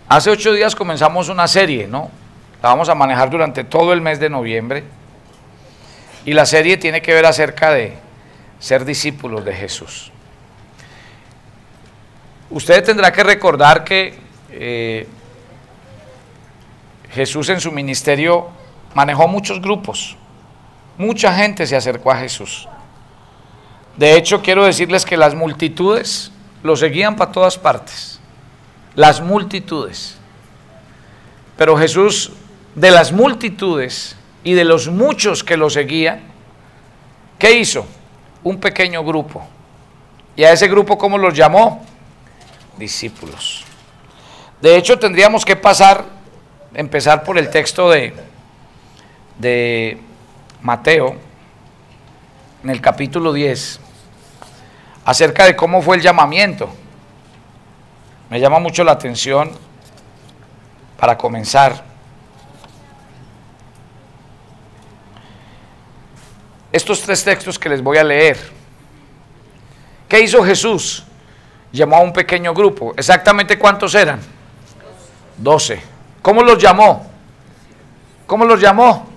Hace 8 días comenzamos una serie, ¿no? La vamos a manejar durante todo el mes de noviembre. Y la serie tiene que ver acerca de ser discípulos de Jesús. Usted tendrá que recordar que Jesús en su ministerio manejó muchos grupos. Mucha gente se acercó a Jesús. De hecho, quiero decirles que las multitudes lo seguían para todas partes. Las multitudes. Pero Jesús, de las multitudes y de los muchos que lo seguían, ¿qué hizo? Un pequeño grupo. ¿Y a ese grupo cómo los llamó? Discípulos. De hecho, tendríamos que empezar por el texto de Mateo, en el capítulo 10, acerca de cómo fue el llamamiento. Me llama mucho la atención, para comenzar, estos 3 textos que les voy a leer. ¿Qué hizo Jesús? Llamó a un pequeño grupo. ¿Exactamente cuántos eran? 12. ¿Cómo los llamó? ¿Cómo los llamó?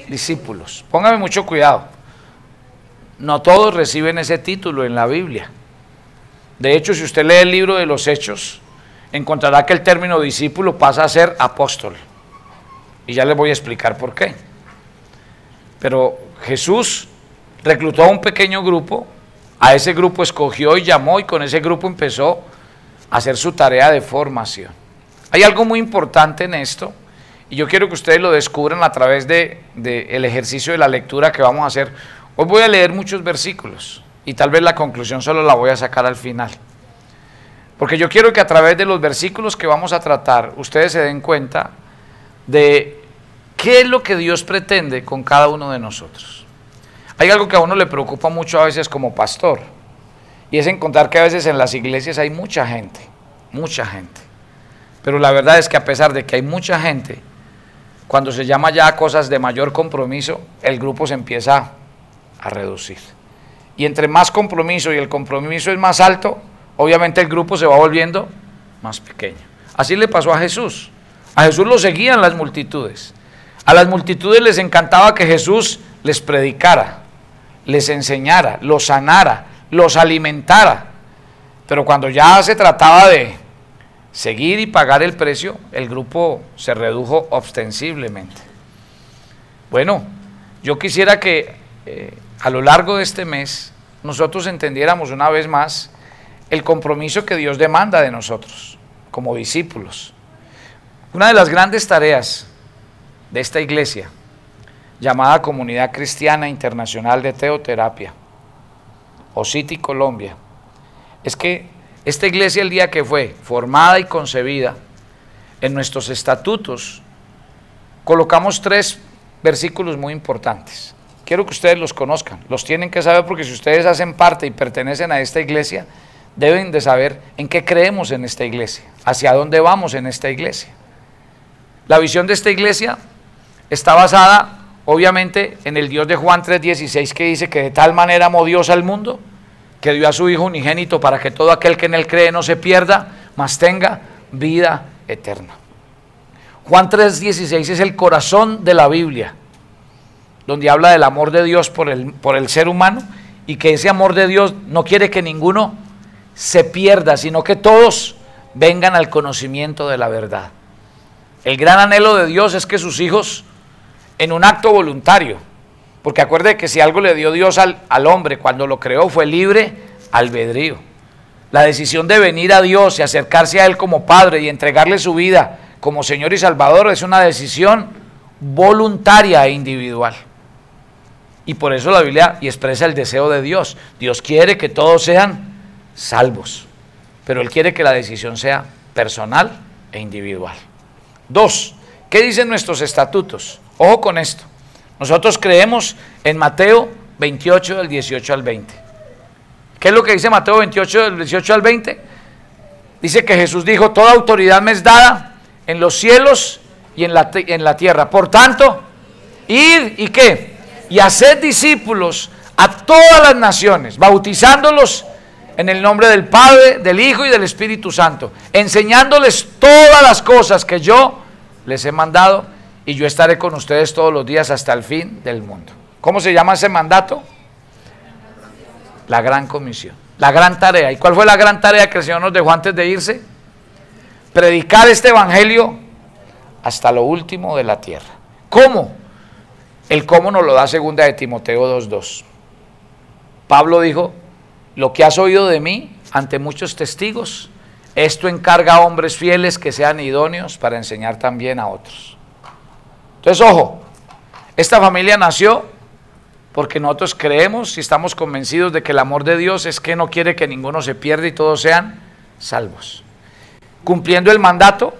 Discípulos. Póngame mucho cuidado. No todos reciben ese título en la Biblia. De hecho, si usted lee el libro de los Hechos, encontrará que el término discípulo pasa a ser apóstol. Y ya les voy a explicar por qué. Pero Jesús reclutó a un pequeño grupo, a ese grupo escogió y llamó, y con ese grupo empezó a hacer su tarea de formación. Hay algo muy importante en esto, y yo quiero que ustedes lo descubran a través del ejercicio de la lectura que vamos a hacer. Hoy voy a leer muchos versículos, y tal vez la conclusión solo la voy a sacar al final. Porque yo quiero que a través de los versículos que vamos a tratar, ustedes se den cuenta de qué es lo que Dios pretende con cada uno de nosotros. Hay algo que a uno le preocupa mucho a veces como pastor, y es encontrar que a veces en las iglesias hay mucha gente. Pero la verdad es que a pesar de que hay mucha gente, cuando se llama ya a cosas de mayor compromiso, el grupo se empieza a reducir. Y entre más compromiso y el compromiso es más alto, obviamente el grupo se va volviendo más pequeño. Así le pasó a Jesús. A Jesús lo seguían las multitudes. A las multitudes les encantaba que Jesús les predicara, les enseñara, los sanara, los alimentara. Pero cuando ya se trataba de seguir y pagar el precio, el grupo se redujo ostensiblemente. Bueno, yo quisiera que a lo largo de este mes nosotros entendiéramos una vez más el compromiso que Dios demanda de nosotros como discípulos. Una de las grandes tareas de esta iglesia, llamada Comunidad Cristiana Internacional de Teoterapia, OCITI Colombia, es que esta iglesia, el día que fue formada y concebida, en nuestros estatutos colocamos 3 versículos muy importantes. Quiero que ustedes los conozcan, los tienen que saber, porque si ustedes hacen parte y pertenecen a esta iglesia, deben de saber en qué creemos en esta iglesia, hacia dónde vamos en esta iglesia. La visión de esta iglesia está basada, obviamente, en el Dios de Juan 3:16, que dice que de tal manera amó Dios al mundo, que dio a su Hijo unigénito para que todo aquel que en él cree no se pierda, mas tenga vida eterna. Juan 3:16 es el corazón de la Biblia, donde habla del amor de Dios por el ser humano, y que ese amor de Dios no quiere que ninguno se pierda, sino que todos vengan al conocimiento de la verdad. El gran anhelo de Dios es que sus hijos, en un acto voluntario, porque acuerde que si algo le dio Dios al hombre cuando lo creó, fue libre albedrío. La decisión de venir a Dios y acercarse a Él como Padre y entregarle su vida como Señor y Salvador es una decisión voluntaria e individual. Y por eso la Biblia expresa el deseo de Dios. Dios quiere que todos sean salvos, pero Él quiere que la decisión sea personal e individual. 2. ¿Qué dicen nuestros estatutos? Ojo con esto. Nosotros creemos en Mateo 28 del 18 al 20. ¿Qué es lo que dice Mateo 28 del 18 al 20? Dice que Jesús dijo: toda autoridad me es dada en los cielos y en la tierra. Por tanto, id y ¿qué? Y haced discípulos a todas las naciones, bautizándolos En el nombre del Padre, del Hijo y del Espíritu Santo, enseñándoles todas las cosas que yo les he mandado, y yo estaré con ustedes todos los días hasta el fin del mundo. ¿Cómo se llama ese mandato? La gran comisión, la gran tarea. ¿Y cuál fue la gran tarea que el Señor nos dejó antes de irse? Predicar este evangelio hasta lo último de la tierra. ¿Cómo? El cómo nos lo da segunda de Timoteo 2:2. Pablo dijo: lo que has oído de mí ante muchos testigos, esto encarga a hombres fieles que sean idóneos para enseñar también a otros. Entonces, ojo, esta familia nació porque nosotros creemos y estamos convencidos de que el amor de Dios es que no quiere que ninguno se pierda y todos sean salvos. Cumpliendo el mandato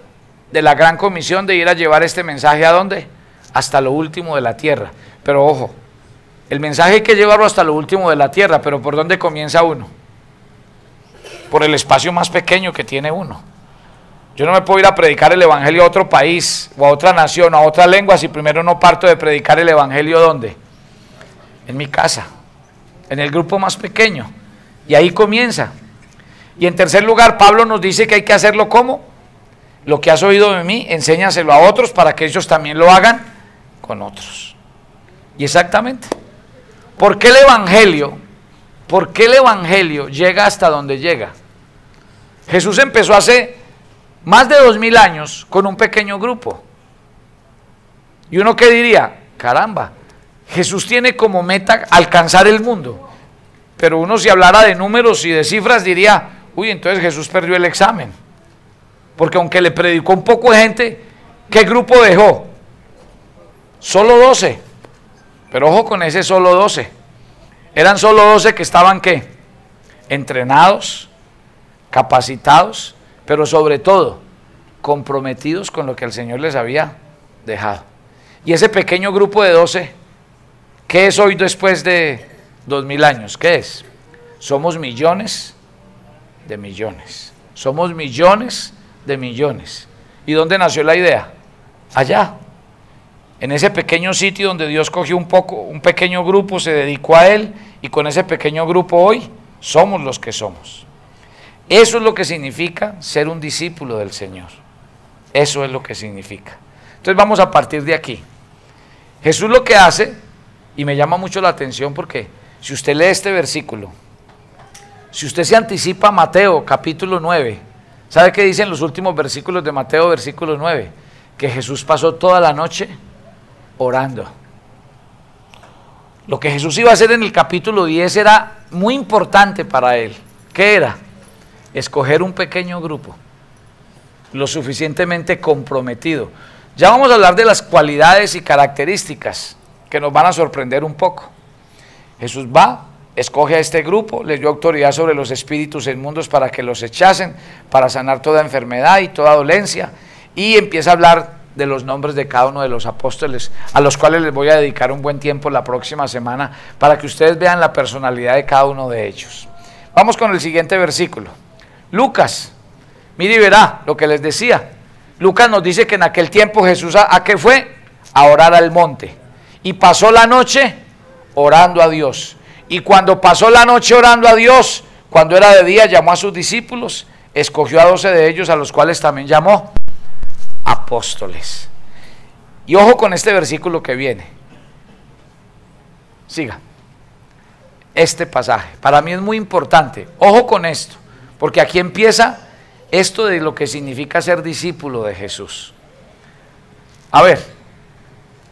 de la gran comisión de ir a llevar este mensaje ¿a dónde? Hasta lo último de la tierra. Pero ojo, el mensaje hay que llevarlo hasta lo último de la tierra, pero ¿por dónde comienza uno? Por el espacio más pequeño que tiene uno. Yo no me puedo ir a predicar el evangelio a otro país, o a otra nación, o a otra lengua, si primero no parto de predicar el evangelio ¿dónde? En mi casa, en el grupo más pequeño. Y ahí comienza. Y en tercer lugar, Pablo nos dice que hay que hacerlo ¿cómo? Lo que has oído de mí, enséñaselo a otros para que ellos también lo hagan con otros. Y exactamente. ¿Por qué el evangelio llega hasta donde llega? Jesús empezó hace más de 2000 años con un pequeño grupo. Y uno que diría, caramba, Jesús tiene como meta alcanzar el mundo. Pero uno, si hablara de números y de cifras, diría, uy, entonces Jesús perdió el examen. Porque aunque le predicó un poco de gente, ¿qué grupo dejó? Solo 12. Pero ojo con ese solo 12. Eran solo 12 que estaban ¿qué? Entrenados, capacitados, pero sobre todo comprometidos con lo que el Señor les había dejado. Y ese pequeño grupo de 12, ¿qué es hoy después de 2000 años? ¿Qué es? Somos millones de millones. Somos millones de millones. ¿Y dónde nació la idea? Allá. En ese pequeño sitio donde Dios cogió un pequeño grupo, se dedicó a él, y con ese pequeño grupo hoy somos los que somos. Eso es lo que significa ser un discípulo del Señor. Eso es lo que significa. Entonces vamos a partir de aquí. Jesús lo que hace, y me llama mucho la atención porque si usted lee este versículo, si usted se anticipa a Mateo capítulo 9, ¿sabe qué dicen los últimos versículos de Mateo versículo 9? Que Jesús pasó toda la noche orando. Lo que Jesús iba a hacer en el capítulo 10 era muy importante para él. ¿Qué era? Escoger un pequeño grupo, lo suficientemente comprometido. Ya vamos a hablar de las cualidades y características que nos van a sorprender un poco. Jesús va, escoge a este grupo, les dio autoridad sobre los espíritus inmundos para que los echasen, para sanar toda enfermedad y toda dolencia, y empieza a hablar de los nombres de cada uno de los apóstoles, a los cuales les voy a dedicar un buen tiempo la próxima semana, para que ustedes vean la personalidad de cada uno de ellos. Vamos con el siguiente versículo. Lucas, mire y verá lo que les decía. Lucas nos dice que en aquel tiempo Jesús, ¿a qué fue? A orar al monte. Y pasó la noche orando a Dios. Y cuando pasó la noche orando a Dios, cuando era de día, llamó a sus discípulos, escogió a 12 de ellos, a los cuales también llamó apóstoles. Y ojo con este versículo que viene. Siga. Este pasaje, para mí es muy importante. Ojo con esto, porque aquí empieza esto de lo que significa ser discípulo de Jesús. A ver,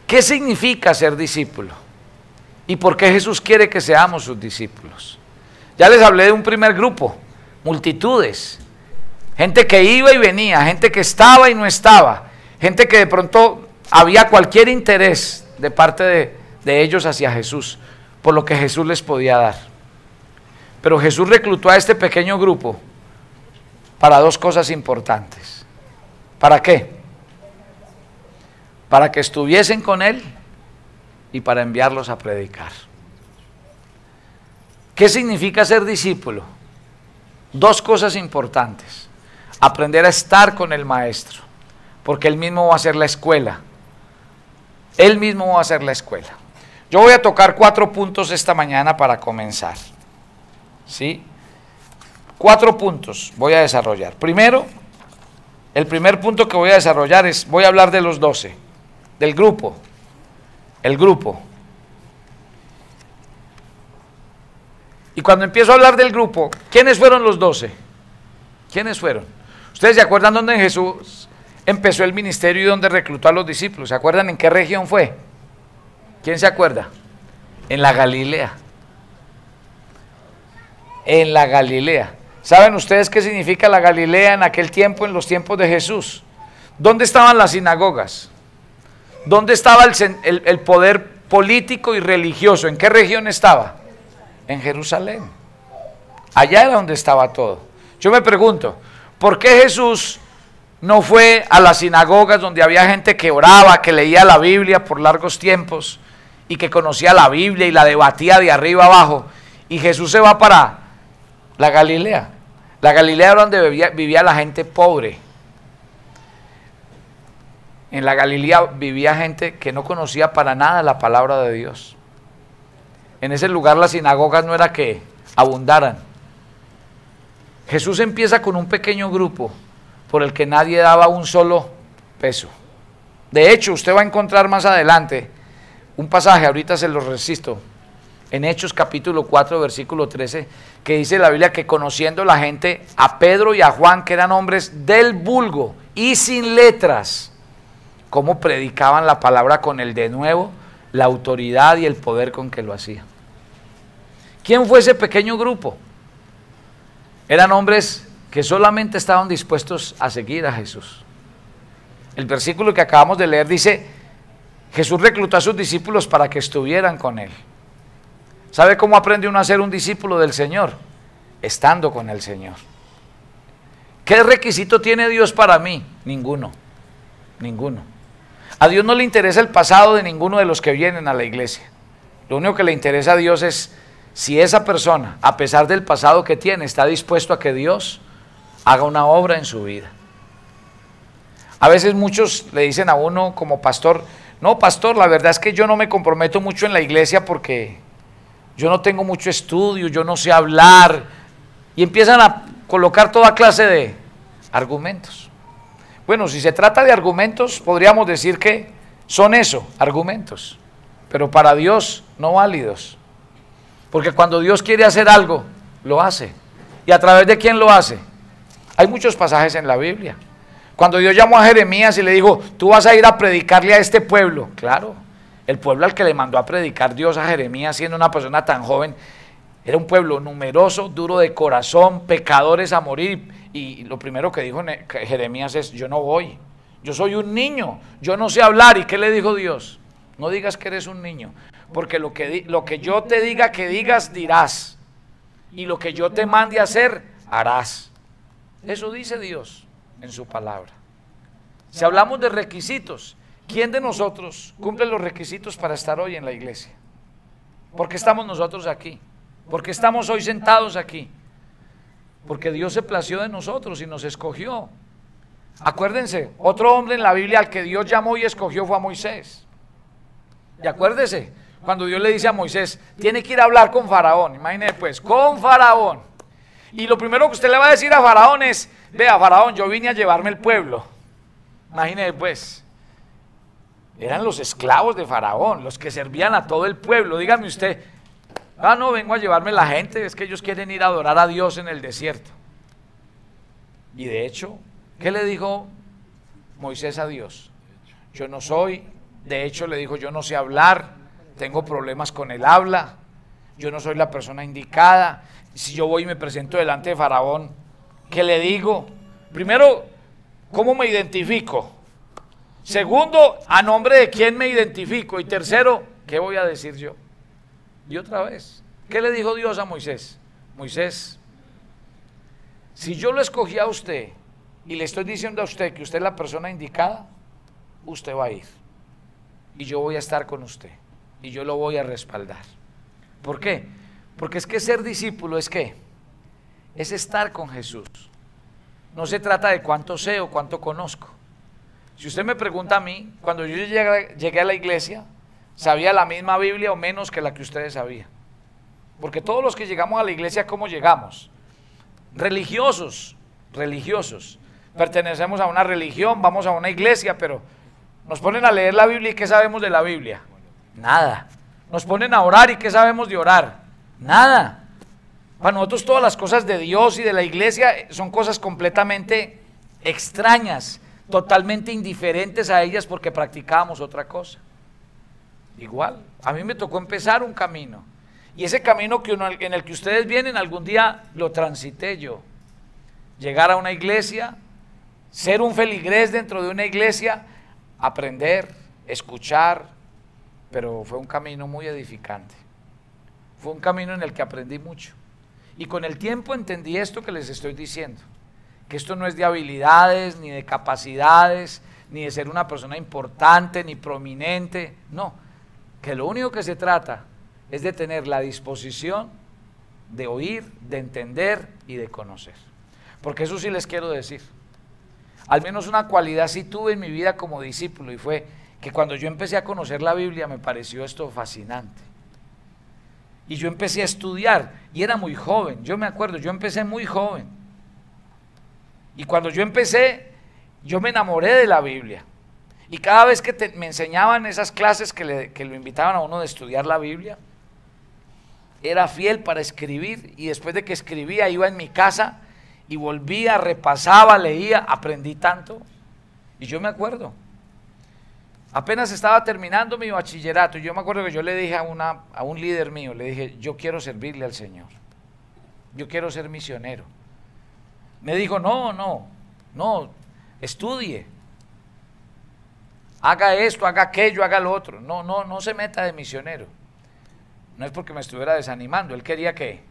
¿qué significa ser discípulo? ¿Y por qué Jesús quiere que seamos sus discípulos? Ya les hablé de un primer grupo, multitudes. Gente que iba y venía, gente que estaba y no estaba, gente que de pronto había cualquier interés de parte de ellos hacia Jesús, por lo que Jesús les podía dar. Pero Jesús reclutó a este pequeño grupo para dos cosas importantes. ¿Para qué? Para que estuviesen con Él y para enviarlos a predicar. ¿Qué significa ser discípulo? Dos cosas importantes. Aprender a estar con el Maestro, porque Él mismo va a ser la escuela. Él mismo va a ser la escuela. Yo voy a tocar 4 puntos esta mañana para comenzar. ¿Sí? 4 puntos voy a desarrollar. Primero, el primer punto que voy a desarrollar es, voy a hablar de los 12, del grupo, el grupo. Y cuando empiezo a hablar del grupo, ¿quiénes fueron los 12? ¿Quiénes fueron? ¿Ustedes se acuerdan dónde Jesús empezó el ministerio y dónde reclutó a los discípulos? ¿Se acuerdan en qué región fue? ¿Quién se acuerda? En la Galilea. En la Galilea. ¿Saben ustedes qué significa la Galilea en aquel tiempo, en los tiempos de Jesús? ¿Dónde estaban las sinagogas? ¿Dónde estaba el poder político y religioso? ¿En qué región estaba? En Jerusalén. Allá era donde estaba todo. Yo me pregunto, ¿por qué Jesús no fue a las sinagogas donde había gente que oraba, que leía la Biblia por largos tiempos y que conocía la Biblia y la debatía de arriba abajo? Y Jesús se va para la Galilea. La Galilea era donde vivía la gente pobre. En la Galilea vivía gente que no conocía para nada la palabra de Dios. En ese lugar las sinagogas no era que abundaran. Jesús empieza con un pequeño grupo por el que nadie daba un solo peso. De hecho, usted va a encontrar más adelante un pasaje, ahorita se lo resisto, en Hechos capítulo 4, versículo 13, que dice la Biblia que conociendo la gente a Pedro y a Juan, que eran hombres del vulgo y sin letras, cómo predicaban la palabra con el denuedo, la autoridad y el poder con que lo hacían. ¿Quién fue ese pequeño grupo? Eran hombres que solamente estaban dispuestos a seguir a Jesús. El versículo que acabamos de leer dice, Jesús reclutó a sus discípulos para que estuvieran con él. ¿Sabe cómo aprende uno a ser un discípulo del Señor? Estando con el Señor. ¿Qué requisito tiene Dios para mí? Ninguno, ninguno. A Dios no le interesa el pasado de ninguno de los que vienen a la iglesia. Lo único que le interesa a Dios es si esa persona, a pesar del pasado que tiene, está dispuesto a que Dios haga una obra en su vida. A veces muchos le dicen a uno como pastor, no pastor, la verdad es que yo no me comprometo mucho en la iglesia porque yo no tengo mucho estudio, yo no sé hablar, y empiezan a colocar toda clase de argumentos. Bueno, si se trata de argumentos, podríamos decir que son eso, argumentos, pero para Dios no válidos. Porque cuando Dios quiere hacer algo, lo hace. ¿Y a través de quién lo hace? Hay muchos pasajes en la Biblia. Cuando Dios llamó a Jeremías y le dijo, tú vas a ir a predicarle a este pueblo. Claro, el pueblo al que le mandó a predicar Dios a Jeremías, siendo una persona tan joven, era un pueblo numeroso, duro de corazón, pecadores a morir. Y lo primero que dijo Jeremías es, yo no voy. Yo soy un niño, yo no sé hablar. ¿Y qué le dijo Dios? No digas que eres un niño. Porque lo que yo te diga que digas, dirás. Y lo que yo te mande a hacer, harás. Eso dice Dios en su palabra. Si hablamos de requisitos, ¿quién de nosotros cumple los requisitos para estar hoy en la iglesia? ¿Por qué estamos nosotros aquí? ¿Por qué estamos hoy sentados aquí? Porque Dios se plació de nosotros y nos escogió. Acuérdense, otro hombre en la Biblia al que Dios llamó y escogió fue a Moisés. Y acuérdese, cuando Dios le dice a Moisés, tiene que ir a hablar con Faraón, imagínese pues, con Faraón. Y lo primero que usted le va a decir a Faraón es, vea Faraón, yo vine a llevarme el pueblo. Imagínese pues, eran los esclavos de Faraón, los que servían a todo el pueblo. Dígame usted, ah no, vengo a llevarme la gente, es que ellos quieren ir a adorar a Dios en el desierto. Y de hecho, ¿qué le dijo Moisés a Dios? Yo no soy, de hecho le dijo, yo no sé hablar, tengo problemas con el habla, yo no soy la persona indicada. Si yo voy y me presento delante de Faraón, ¿qué le digo? Primero, ¿cómo me identifico? Segundo, ¿a nombre de quién me identifico? Y tercero, ¿qué voy a decir yo? Y otra vez, ¿qué le dijo Dios a Moisés? Moisés, si yo lo escogí a usted y le estoy diciendo a usted que usted es la persona indicada, usted va a ir. Y yo voy a estar con usted. Y yo lo voy a respaldar. ¿Por qué? Porque es que ser discípulo es ¿qué? Es estar con Jesús. No se trata de cuánto sé o cuánto conozco. Si usted me pregunta a mí, cuando yo llegué a la iglesia, ¿sabía la misma Biblia o menos que la que ustedes sabían? Porque todos los que llegamos a la iglesia, ¿cómo llegamos? religiosos, pertenecemos a una religión, vamos a una iglesia, pero nos ponen a leer la Biblia y ¿qué sabemos de la Biblia? Nada. Nos ponen a orar y ¿qué sabemos de orar? Nada. Para nosotros todas las cosas de Dios y de la iglesia son cosas completamente extrañas, totalmente indiferentes a ellas porque practicábamos otra cosa. Igual, a mí me tocó empezar un camino. Y ese camino en el que ustedes vienen, algún día lo transité yo. Llegar a una iglesia, ser un feligrés dentro de una iglesia, aprender, escuchar, pero fue un camino muy edificante. Fue un camino en el que aprendí mucho. Y con el tiempo entendí esto que les estoy diciendo, que esto no es de habilidades, ni de capacidades, ni de ser una persona importante, ni prominente, no, que lo único que se trata es de tener la disposición de oír, de entender y de conocer. Porque eso sí les quiero decir, al menos una cualidad sí tuve en mi vida como discípulo, y fue que cuando yo empecé a conocer la Biblia me pareció esto fascinante. Y yo empecé a estudiar, y era muy joven, yo me acuerdo, yo empecé muy joven. Y cuando yo empecé, yo me enamoré de la Biblia. Y cada vez que me enseñaban esas clases que lo invitaban a uno de estudiar la Biblia, era fiel para escribir, y después de que escribía iba en mi casa y volvía, repasaba, leía, aprendí tanto. Y yo me acuerdo, apenas estaba terminando mi bachillerato, y yo me acuerdo que yo le dije a un líder mío, le dije, yo quiero servirle al Señor, yo quiero ser misionero. Me dijo, no, estudie, haga esto, haga aquello, haga lo otro, no se meta de misionero. No es porque me estuviera desanimando, él quería que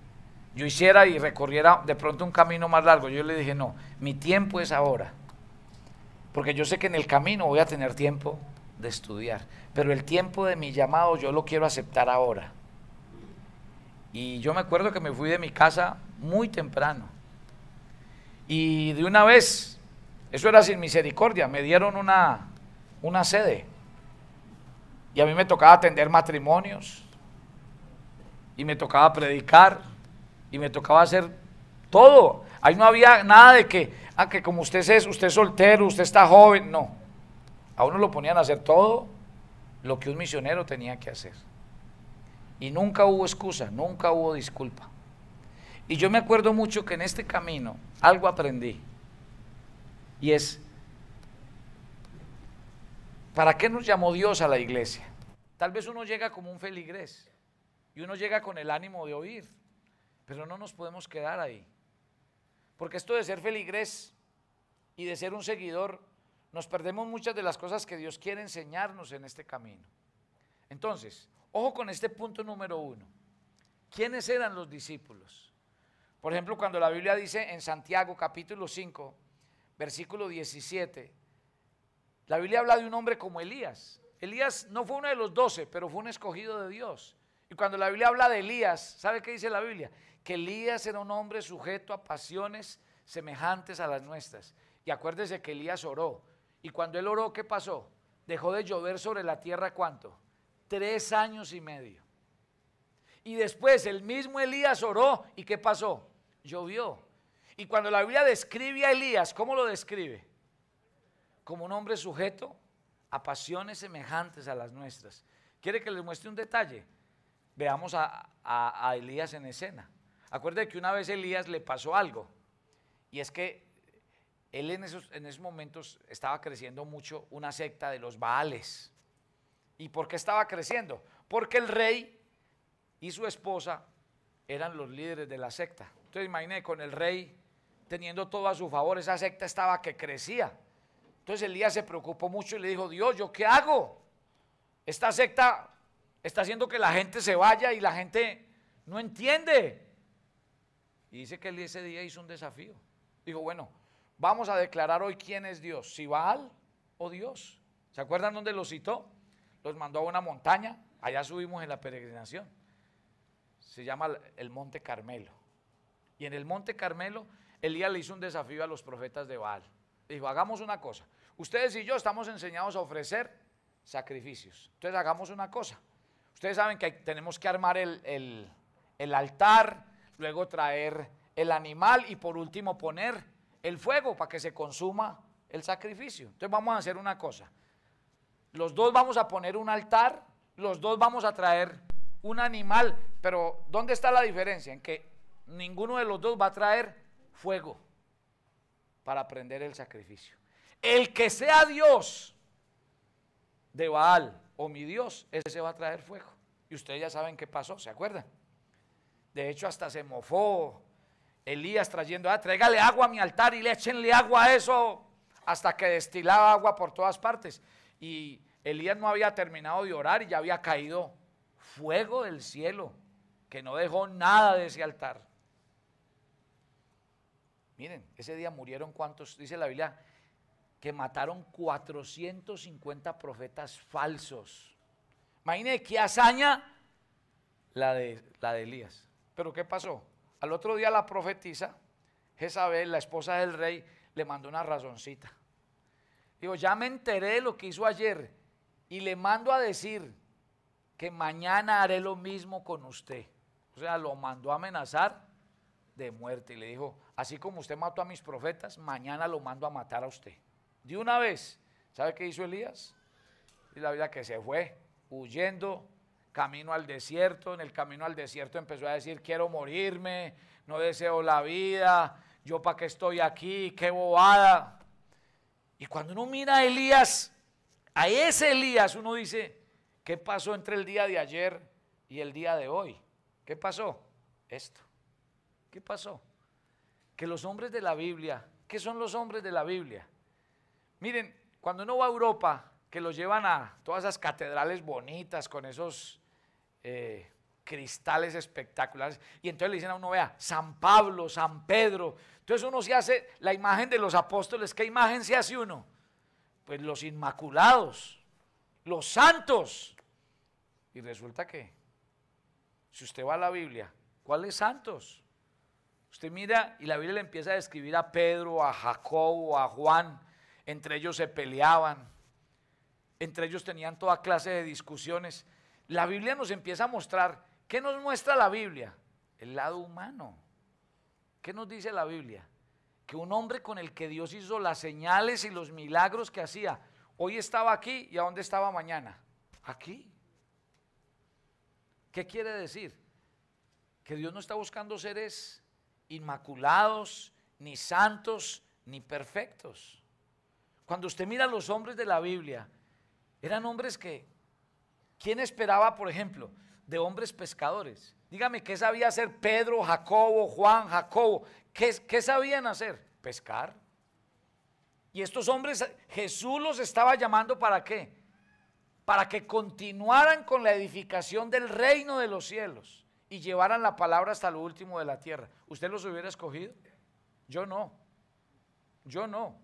yo hiciera y recorriera de pronto un camino más largo. Yo le dije, no, mi tiempo es ahora, porque yo sé que en el camino voy a tener tiempo de estudiar, pero el tiempo de mi llamado yo lo quiero aceptar ahora. Y yo me acuerdo que me fui de mi casa muy temprano, y de una vez, eso era sin misericordia, me dieron una sede, y a mí me tocaba atender matrimonios, y me tocaba predicar, y me tocaba hacer todo. Ahí no había nada de que como usted es soltero, usted está joven, no. A uno lo ponían a hacer todo lo que un misionero tenía que hacer. Y nunca hubo excusa, nunca hubo disculpa. Y yo me acuerdo mucho que en este camino algo aprendí. Y es, ¿para qué nos llamó Dios a la iglesia? Tal vez uno llega como un feligrés y uno llega con el ánimo de oír, pero no nos podemos quedar ahí. Porque esto de ser feligrés y de ser un seguidor, nos perdemos muchas de las cosas que Dios quiere enseñarnos en este camino. Entonces, ojo con este punto número 1. ¿Quiénes eran los discípulos? Por ejemplo, cuando la Biblia dice en Santiago capítulo 5, versículo 17, la Biblia habla de un hombre como Elías. Elías no fue uno de los 12, pero fue un escogido de Dios. Y cuando la Biblia habla de Elías, ¿sabe qué dice la Biblia? Que Elías era un hombre sujeto a pasiones semejantes a las nuestras. Y acuérdese que Elías oró. Y cuando él oró, ¿qué pasó? Dejó de llover sobre la tierra, ¿cuánto? 3 años y medio. Y después el mismo Elías oró, ¿y qué pasó? Llovió. Y cuando la Biblia describe a Elías, ¿cómo lo describe? Como un hombre sujeto a pasiones semejantes a las nuestras. ¿Quiere que les muestre un detalle? Veamos a Elías en escena. Acuérdate que una vez a Elías le pasó algo, y es que él en esos momentos estaba creciendo mucho una secta de los Baales. ¿Y por qué estaba creciendo? Porque el rey y su esposa eran los líderes de la secta. Entonces imagínate, con el rey teniendo todo a su favor, esa secta estaba que crecía. Entonces Elías se preocupó mucho y le dijo, Dios, ¿yo qué hago? Esta secta está haciendo que la gente se vaya y la gente no entiende. Y dice que él ese día hizo un desafío. Dijo, bueno, vamos a declarar hoy quién es Dios, si Baal o Dios. ¿Se acuerdan dónde los citó? Los mandó a una montaña, allá subimos en la peregrinación. Se llama el Monte Carmelo. Y en el Monte Carmelo, Elías le hizo un desafío a los profetas de Baal. Dijo, hagamos una cosa. Ustedes y yo estamos enseñados a ofrecer sacrificios. Entonces hagamos una cosa. Ustedes saben que tenemos que armar el altar, luego traer el animal y por último poner el fuego para que se consuma el sacrificio. Entonces vamos a hacer una cosa. Los dos vamos a poner un altar, los dos vamos a traer un animal, pero ¿dónde está la diferencia? En que ninguno de los dos va a traer fuego para prender el sacrificio. El que sea Dios de Baal o mi Dios, ese va a traer fuego. Y ustedes ya saben qué pasó, ¿se acuerdan? De hecho hasta se mofó Elías trayendo, tráigale agua a mi altar y le échenle agua a eso, hasta que destilaba agua por todas partes. Y Elías no había terminado de orar y ya había caído fuego del cielo, que no dejó nada de ese altar. Miren, ese día murieron ¿cuántos? Dice la Biblia que mataron 450 profetas falsos. Imagínense qué hazaña la de Elías. Pero ¿qué pasó? Al otro día la profetisa Jezabel, la esposa del rey, le mandó una razoncita. Digo, ya me enteré de lo que hizo ayer y le mando a decir que mañana haré lo mismo con usted. O sea, lo mandó a amenazar de muerte y le dijo, así como usted mató a mis profetas, mañana lo mando a matar a usted. De una vez, ¿sabe qué hizo Elías? Y la vida que se fue huyendo camino al desierto. En el camino al desierto empezó a decir, quiero morirme, no deseo la vida, yo para qué estoy aquí, qué bobada. Y cuando uno mira a Elías, a ese Elías, uno dice, ¿qué pasó entre el día de ayer y el día de hoy? ¿Qué pasó? Esto. ¿Qué pasó? Que los hombres de la Biblia, ¿qué son los hombres de la Biblia? Miren, cuando uno va a Europa, que los llevan a todas esas catedrales bonitas con esos cristales espectaculares, y entonces le dicen a uno, vea, San Pablo, San Pedro, entonces uno se hace la imagen de los apóstoles. ¿Qué imagen se hace uno? Pues los inmaculados, los santos. Y resulta que, si usted va a la Biblia, ¿cuáles santos? Usted mira y la Biblia le empieza a describir a Pedro, a Jacobo, a Juan, entre ellos se peleaban, entre ellos tenían toda clase de discusiones. La Biblia nos empieza a mostrar, ¿qué nos muestra la Biblia? El lado humano. ¿Qué nos dice la Biblia? Que un hombre con el que Dios hizo las señales y los milagros que hacía, hoy estaba aquí y ¿a dónde estaba mañana? Aquí. ¿Qué quiere decir? Que Dios no está buscando seres inmaculados, ni santos, ni perfectos. Cuando usted mira a los hombres de la Biblia, eran hombres que, ¿quién esperaba, por ejemplo, de hombres pescadores? Dígame, ¿qué sabía hacer Pedro, Jacobo, Juan, Jacobo? ¿Qué sabían hacer? Pescar. Y estos hombres, Jesús los estaba llamando ¿para qué? Para que continuaran con la edificación del reino de los cielos y llevaran la palabra hasta lo último de la tierra. ¿Usted los hubiera escogido? Yo no. Yo no.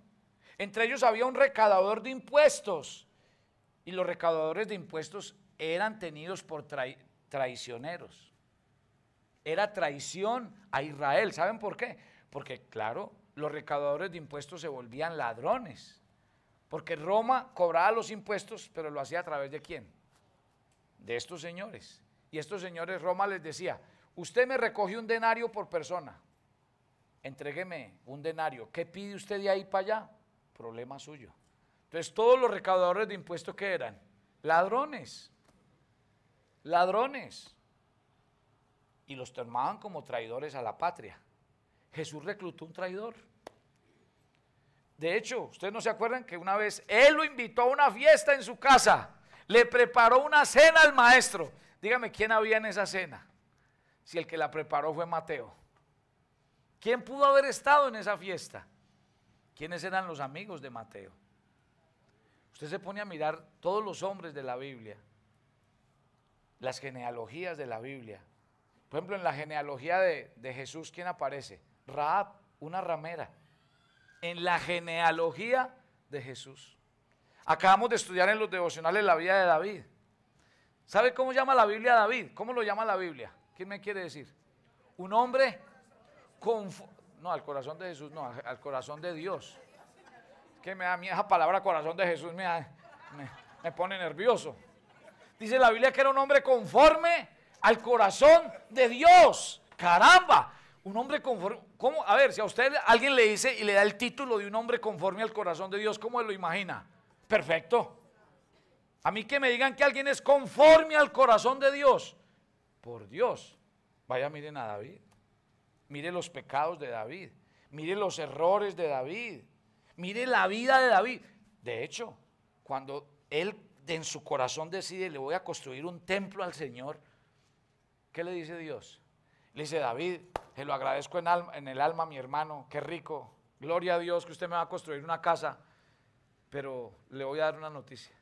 Entre ellos había un recaudador de impuestos. Y los recaudadores de impuestos eran tenidos por traicioneros. Era traición a Israel. ¿Saben por qué? Porque, claro, los recaudadores de impuestos se volvían ladrones. Porque Roma cobraba los impuestos, pero lo hacía a través de ¿quién? De estos señores. Y estos señores, Roma les decía, usted me recoge un denario por persona. Entrégueme un denario. ¿Qué pide usted de ahí para allá? Problema suyo. Entonces todos los recaudadores de impuestos, ¿qué eran? Ladrones. Ladrones. Y los tomaban como traidores a la patria. Jesús reclutó un traidor. De hecho, ¿ustedes no se acuerdan que una vez Él lo invitó a una fiesta en su casa? Le preparó una cena al maestro. Dígame, ¿quién había en esa cena? Si el que la preparó fue Mateo. ¿Quién pudo haber estado en esa fiesta? ¿Quiénes eran los amigos de Mateo? Usted se pone a mirar todos los hombres de la Biblia, las genealogías de la Biblia. Por ejemplo, en la genealogía de Jesús, ¿quién aparece? Rahab, una ramera. En la genealogía de Jesús. Acabamos de estudiar en los devocionales la vida de David. ¿Sabe cómo llama la Biblia a David? ¿Cómo lo llama la Biblia? ¿Quién me quiere decir? Un hombre no, al corazón de Jesús, no, al corazón de Dios. Que me da miedo esa palabra corazón de Jesús, me pone nervioso. Dice la Biblia que era un hombre conforme al corazón de Dios. ¡Caramba! Un hombre conforme, ¿cómo? A ver, si a usted alguien le dice y le da el título de un hombre conforme al corazón de Dios, ¿cómo lo imagina? Perfecto. A mí que me digan que alguien es conforme al corazón de Dios, por Dios, vaya, miren a David, mire los pecados de David, mire los errores de David, mire la vida de David. De hecho, cuando él en su corazón decide, le voy a construir un templo al Señor, ¿qué le dice Dios? Le dice: David, se lo agradezco en el alma, mi hermano, qué rico, gloria a Dios que usted me va a construir una casa, pero le voy a dar una noticia: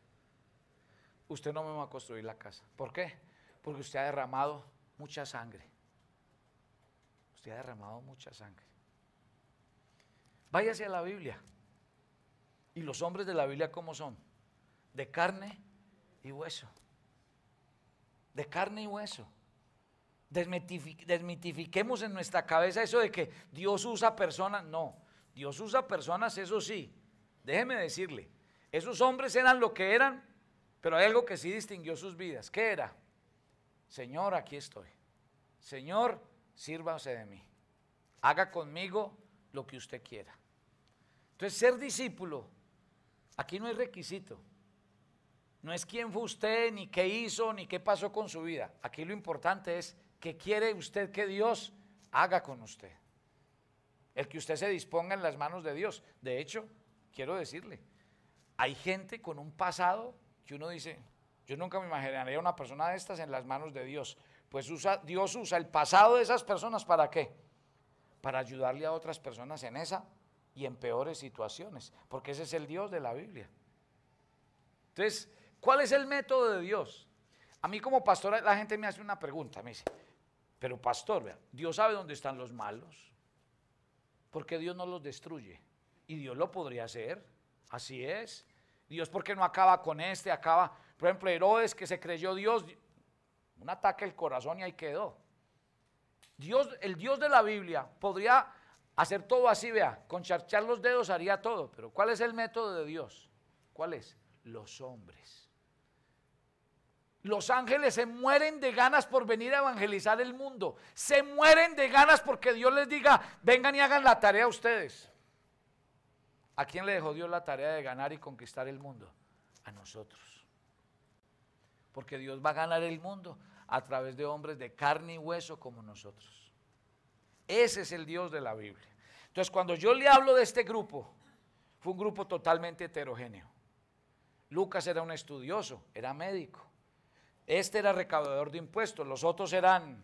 usted no me va a construir la casa. ¿Por qué? Porque usted ha derramado mucha sangre. Usted ha derramado mucha sangre. Váyase a la Biblia. ¿Y los hombres de la Biblia cómo son? De carne y hueso. De carne y hueso. Desmitifiquemos en nuestra cabeza eso de que Dios usa personas. No, Dios usa personas, eso sí. Déjeme decirle, esos hombres eran lo que eran, pero hay algo que sí distinguió sus vidas. ¿Qué era? Señor, aquí estoy. Señor, sírvase de mí. Haga conmigo lo que usted quiera. Entonces, ser discípulo, aquí no hay requisito. No es quién fue usted, ni qué hizo, ni qué pasó con su vida. Aquí lo importante es qué quiere usted que Dios haga con usted. El que usted se disponga en las manos de Dios. De hecho, quiero decirle, hay gente con un pasado que uno dice: yo nunca me imaginaría una persona de estas en las manos de Dios. Pues Dios usa el pasado de esas personas, ¿para qué? Para ayudarle a otras personas en esa y en peores situaciones, porque ese es el Dios de la Biblia. Entonces, ¿cuál es el método de Dios? A mí como pastor la gente me hace una pregunta, me dice: pero pastor, vea, Dios sabe dónde están los malos, porque Dios no los destruye, y Dios lo podría hacer, así es. Dios, ¿por qué no acaba con este? Acaba, por ejemplo, Herodes, que se creyó Dios, un ataque al corazón y ahí quedó. Dios, el Dios de la Biblia podría hacer todo así, vea, con charchar los dedos haría todo, pero ¿cuál es el método de Dios? ¿Cuál es? Los hombres. Los ángeles se mueren de ganas por venir a evangelizar el mundo, se mueren de ganas porque Dios les diga: vengan y hagan la tarea ustedes. ¿A quién le dejó Dios la tarea de ganar y conquistar el mundo? A nosotros. Porque Dios va a ganar el mundo a través de hombres de carne y hueso como nosotros. Ese es el Dios de la Biblia. Entonces, cuando yo le hablo de este grupo, fue un grupo totalmente heterogéneo. Lucas era un estudioso, era médico. Este era recaudador de impuestos, los otros eran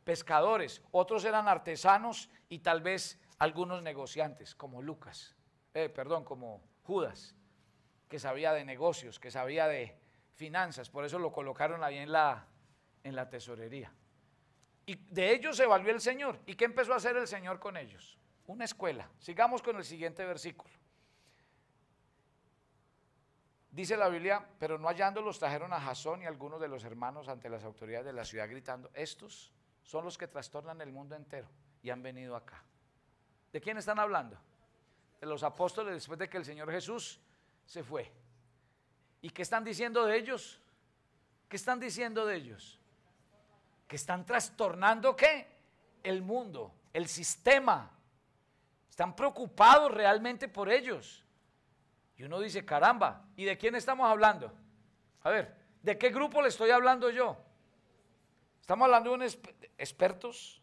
pescadores, otros eran artesanos y tal vez algunos negociantes, como como Judas, que sabía de negocios, que sabía de finanzas, por eso lo colocaron ahí en la tesorería. Y de ellos se valió el Señor. ¿Y qué empezó a hacer el Señor con ellos? Una escuela. Sigamos con el siguiente versículo. Dice la Biblia: pero no hallándolos trajeron a Jasón y a algunos de los hermanos ante las autoridades de la ciudad, gritando: estos son los que trastornan el mundo entero y han venido acá. ¿De quién están hablando? De los apóstoles después de que el Señor Jesús se fue. ¿Y qué están diciendo de ellos? ¿Qué están diciendo de ellos? Que están trastornando ¿qué? El mundo, el sistema. Están preocupados realmente por ellos. Y uno dice: caramba, ¿y de quién estamos hablando? A ver, ¿de qué grupo le estoy hablando yo? Estamos hablando de unos expertos,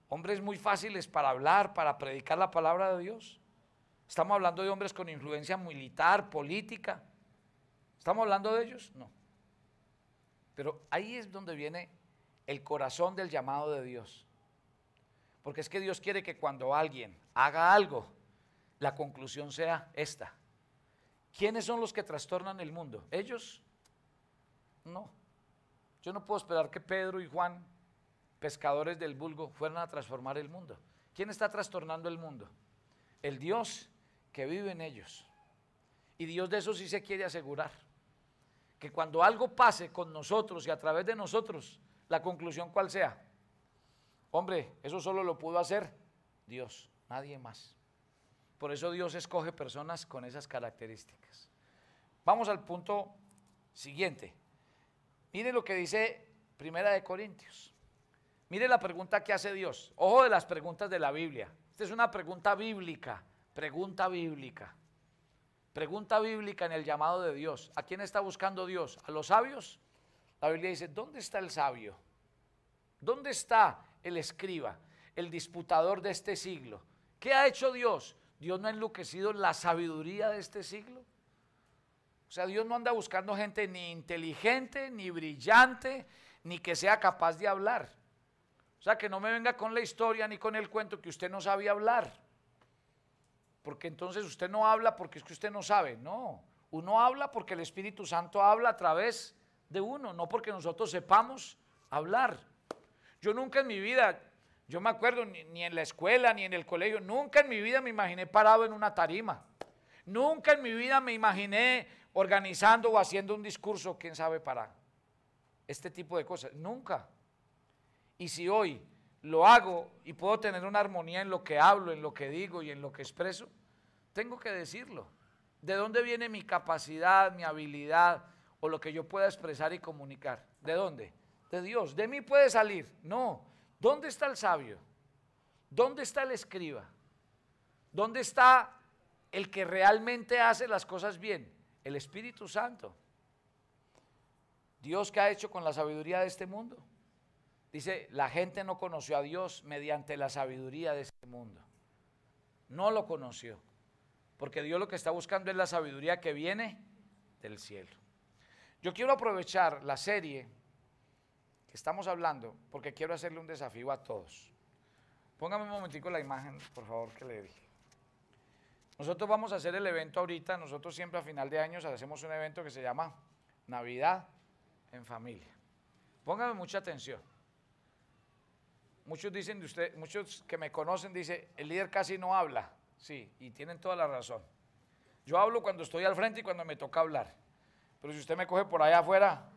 hombres muy fáciles para hablar, para predicar la palabra de Dios. Estamos hablando de hombres con influencia militar, política. ¿Estamos hablando de ellos? No. Pero ahí es donde viene el corazón del llamado de Dios. Porque es que Dios quiere que cuando alguien haga algo, la conclusión sea esta: ¿quiénes son los que trastornan el mundo? ¿Ellos? No. Yo no puedo esperar que Pedro y Juan, pescadores del vulgo, fueran a transformar el mundo. ¿Quién está trastornando el mundo? El Dios que vive en ellos. Y Dios de eso sí se quiere asegurar. Que cuando algo pase con nosotros y a través de nosotros, la conclusión cuál sea: hombre, eso solo lo pudo hacer Dios, nadie más. Por eso Dios escoge personas con esas características. Vamos al punto siguiente. Mire lo que dice Primera de Corintios. Mire la pregunta que hace Dios. Ojo de las preguntas de la Biblia. Esta es una pregunta bíblica. Pregunta bíblica. Pregunta bíblica en el llamado de Dios. ¿A quién está buscando Dios? ¿A los sabios? La Biblia dice, ¿dónde está el sabio? ¿Dónde está el escriba, el disputador de este siglo? ¿Qué ha hecho Dios? ¿Dios no ha enloquecido la sabiduría de este siglo? O sea, Dios no anda buscando gente ni inteligente, ni brillante, ni que sea capaz de hablar. O sea, que no me venga con la historia ni con el cuento que usted no sabe hablar. Porque entonces usted no habla porque es que usted no sabe. No, uno habla porque el Espíritu Santo habla a través de uno, no porque nosotros sepamos hablar. Yo nunca en mi vida, yo me acuerdo, ni en la escuela, ni en el colegio, nunca en mi vida me imaginé parado en una tarima. Nunca en mi vida me imaginé organizando o haciendo un discurso, quién sabe para este tipo de cosas. Nunca. Y si hoy lo hago y puedo tener una armonía en lo que hablo, en lo que digo y en lo que expreso, tengo que decirlo. ¿De dónde viene mi capacidad, mi habilidad o lo que yo pueda expresar y comunicar? ¿De dónde? De Dios. ¿De mí puede salir? No. ¿Dónde está el sabio? ¿Dónde está el escriba? ¿Dónde está el que realmente hace las cosas bien? El Espíritu Santo. Dios, ¿qué ha hecho con la sabiduría de este mundo? Dice, la gente no conoció a Dios mediante la sabiduría de este mundo. No lo conoció. Porque Dios lo que está buscando es la sabiduría que viene del cielo. Yo quiero aprovechar la serie que estamos hablando porque quiero hacerle un desafío a todos. Póngame un momentico la imagen, por favor, que le dije. Nosotros vamos a hacer el evento ahorita. Nosotros siempre a final de años hacemos un evento que se llama Navidad en Familia. Póngame mucha atención. Muchos dicen de usted, muchos que me conocen dicen, el líder casi no habla. Sí, y tienen toda la razón. Yo hablo cuando estoy al frente y cuando me toca hablar. Pero si usted me coge por allá afuera,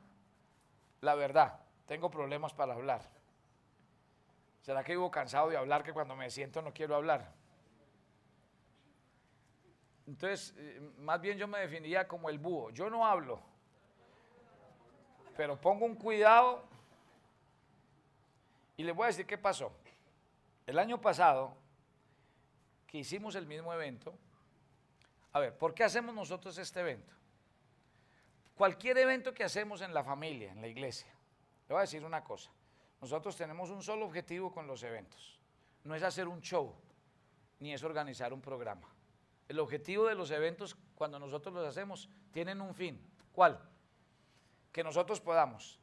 la verdad, tengo problemas para hablar. ¿Será que vivo cansado de hablar que cuando me siento no quiero hablar? Entonces, más bien yo me definiría como el búho. Yo no hablo, pero pongo un cuidado. Y les voy a decir qué pasó. El año pasado, que hicimos el mismo evento, a ver, ¿por qué hacemos nosotros este evento? Cualquier evento que hacemos en la familia, en la iglesia, le voy a decir una cosa, nosotros tenemos un solo objetivo con los eventos, no es hacer un show, ni es organizar un programa. El objetivo de los eventos, cuando nosotros los hacemos, tienen un fin. ¿Cuál? Que nosotros podamos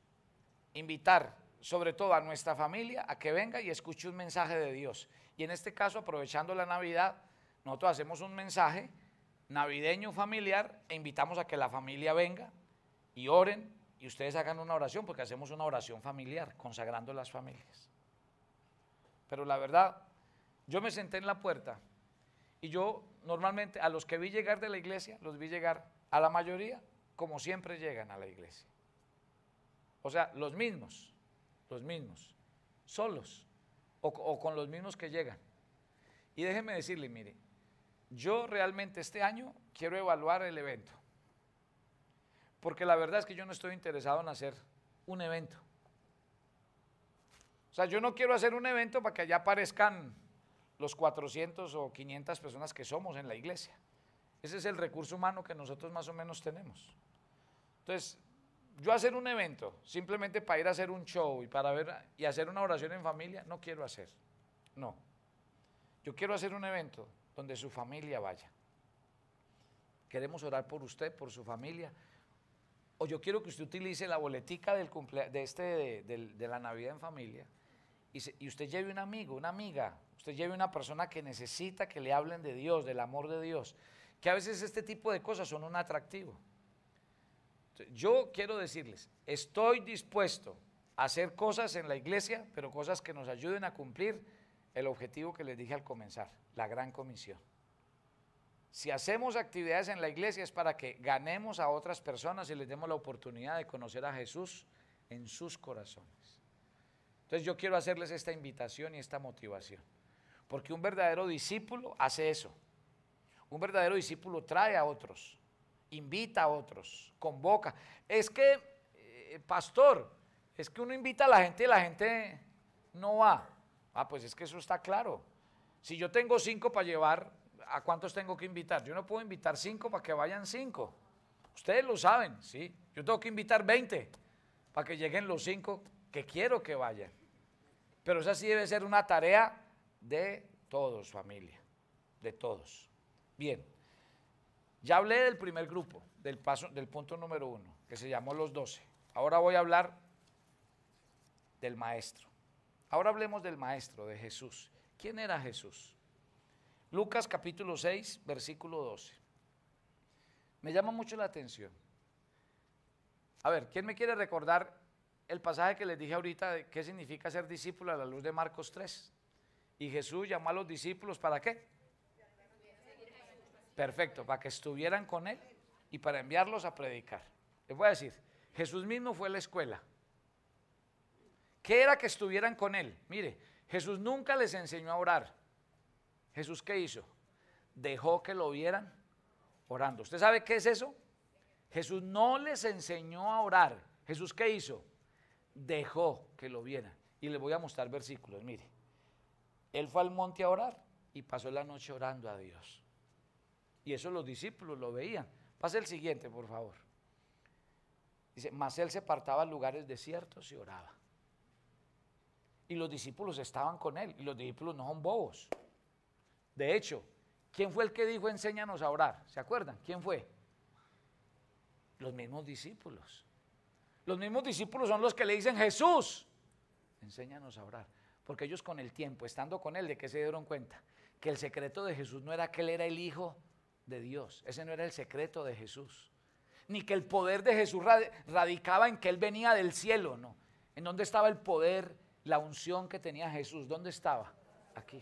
invitar sobre todo a nuestra familia a que venga y escuche un mensaje de Dios. Y en este caso, aprovechando la Navidad, nosotros hacemos un mensaje navideño familiar e invitamos a que la familia venga y oren y ustedes hagan una oración, porque hacemos una oración familiar, consagrando las familias. Pero la verdad, yo me senté en la puerta y yo normalmente a los que vi llegar de la iglesia, los vi llegar a la mayoría como siempre llegan a la iglesia. O sea, los mismos, solos o con los mismos que llegan. Y déjeme decirle, mire, yo realmente este año quiero evaluar el evento, porque la verdad es que yo no estoy interesado en hacer un evento. O sea, yo no quiero hacer un evento para que allá aparezcan los 400 o 500 personas que somos en la iglesia. Ese es el recurso humano que nosotros más o menos tenemos. Entonces, yo hacer un evento simplemente para ir a hacer un show y para ver y hacer una oración en familia, no quiero hacer. No. Yo quiero hacer un evento donde su familia vaya. Queremos orar por usted, por su familia. O yo quiero que usted utilice la boletica del de la Navidad en familia y usted lleve un amigo, una amiga, usted lleve una persona que necesita que le hablen de Dios, del amor de Dios, que a veces este tipo de cosas son un atractivo. Yo quiero decirles, estoy dispuesto a hacer cosas en la iglesia, pero cosas que nos ayuden a cumplir el objetivo que les dije al comenzar, la gran comisión. Si hacemos actividades en la iglesia es para que ganemos a otras personas y les demos la oportunidad de conocer a Jesús en sus corazones. Entonces yo quiero hacerles esta invitación y esta motivación, porque un verdadero discípulo hace eso. Un verdadero discípulo trae a otros, invita a otros, convoca. Es que, pastor, es que uno invita a la gente y la gente no va. Ah, pues es que eso está claro. Si yo tengo 5 para llevar, ¿a cuántos tengo que invitar? Yo no puedo invitar 5 para que vayan 5. Ustedes lo saben, ¿sí? Yo tengo que invitar 20 para que lleguen los 5 que quiero que vayan. Pero esa sí debe ser una tarea de todos, familia, de todos. Bien, ya hablé del primer grupo, del punto número 1, que se llamó los 12. Ahora voy a hablar del maestro. Ahora hablemos del maestro, de Jesús. ¿Quién era Jesús? Lucas capítulo 6, versículo 12. Me llama mucho la atención. A ver, ¿quién me quiere recordar el pasaje que les dije ahorita de qué significa ser discípulo a la luz de Marcos 3? Y Jesús llamó a los discípulos, ¿para qué? Perfecto, para que estuvieran con él y para enviarlos a predicar. Les voy a decir, Jesús mismo fue la escuela. ¿Qué era que estuvieran con él? Mire, Jesús nunca les enseñó a orar. ¿Jesús qué hizo? Dejó que lo vieran orando. ¿Usted sabe qué es eso? Jesús no les enseñó a orar. ¿Jesús qué hizo? Dejó que lo vieran. Y les voy a mostrar versículos, mire. Él fue al monte a orar y pasó la noche orando a Dios. Y eso los discípulos lo veían. Pase el siguiente, por favor. Dice, mas él se apartaba a lugares desiertos y oraba. Y los discípulos estaban con él. Y los discípulos no son bobos. De hecho, ¿quién fue el que dijo enséñanos a orar? ¿Se acuerdan? ¿Quién fue? Los mismos discípulos. Los mismos discípulos son los que le dicen, Jesús, enséñanos a orar. Porque ellos con el tiempo, estando con él, ¿de qué se dieron cuenta? Que el secreto de Jesús no era que él era el Hijo de Dios. Ese no era el secreto de Jesús. Ni que el poder de Jesús radicaba en que él venía del cielo, no. ¿En dónde estaba el poder, la unción que tenía Jesús? ¿Dónde estaba? Aquí.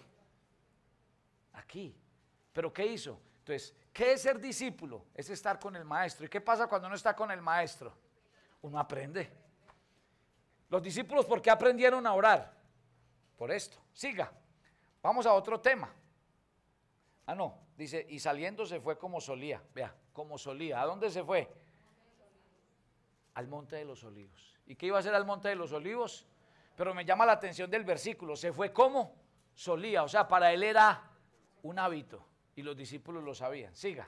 Aquí. ¿Pero qué hizo? Entonces, ¿qué es ser discípulo? Es estar con el maestro. ¿Y qué pasa cuando uno está con el maestro? Uno aprende. Los discípulos, ¿por qué aprendieron a orar? Por esto. Siga. Vamos a otro tema. Ah, no. Dice, y saliendo se fue como solía. Vea, como solía. ¿A dónde se fue? Al monte de los olivos. ¿Y qué iba a hacer al monte de los olivos? Pero me llama la atención del versículo. Se fue como solía. O sea, para él era un hábito. Y los discípulos lo sabían. Siga.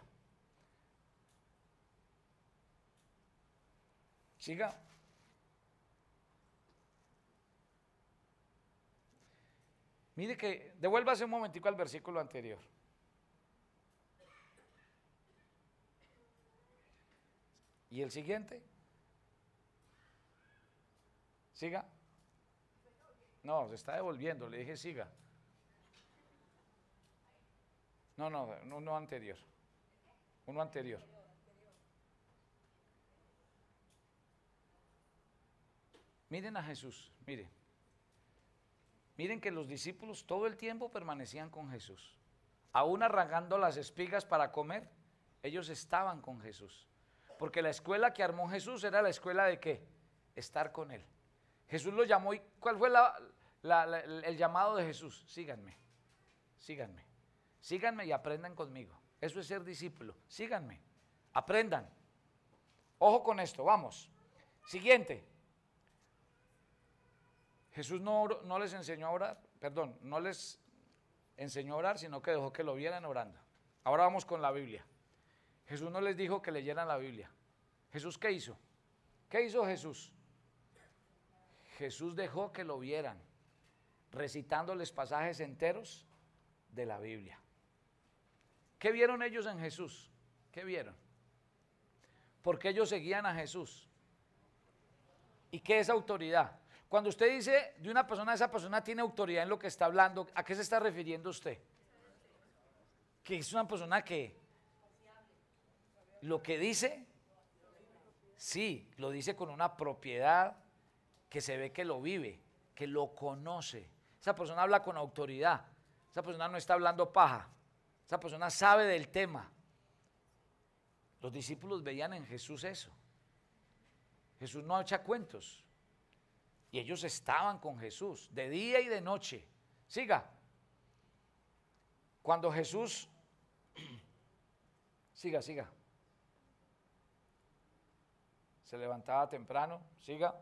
Siga. Mire que, devuélvase un momentico al versículo anterior. ¿Y el siguiente? Siga. No, se está devolviendo, le dije siga. No, uno anterior. Uno anterior. Miren a Jesús, miren. Miren que los discípulos todo el tiempo permanecían con Jesús. Aún arrancando las espigas para comer, ellos estaban con Jesús. Porque la escuela que armó Jesús era la escuela de ¿qué? Estar con él. Jesús lo llamó y ¿cuál fue el llamado de Jesús? Síganme, síganme, síganme y aprendan conmigo. Eso es ser discípulo. Síganme, aprendan. Ojo con esto, vamos. Siguiente. Jesús no les enseñó a orar, perdón, no les enseñó a orar, sino que dejó que lo vieran orando. Ahora vamos con la Biblia. Jesús no les dijo que leyeran la Biblia. ¿Jesús qué hizo? ¿Qué hizo Jesús? Jesús dejó que lo vieran, recitándoles pasajes enteros de la Biblia. ¿Qué vieron ellos en Jesús? ¿Qué vieron? Porque ellos seguían a Jesús. ¿Y qué es autoridad? Cuando usted dice de una persona, esa persona tiene autoridad en lo que está hablando, ¿a qué se está refiriendo usted? Que es una persona que lo que dice, sí, lo dice con una propiedad que se ve que lo vive, que lo conoce. Esa persona habla con autoridad, esa persona no está hablando paja, esa persona sabe del tema. Los discípulos veían en Jesús eso. Jesús no echa cuentos. Y ellos estaban con Jesús de día y de noche. Siga. Cuando Jesús, siga. Se levantaba temprano, siga.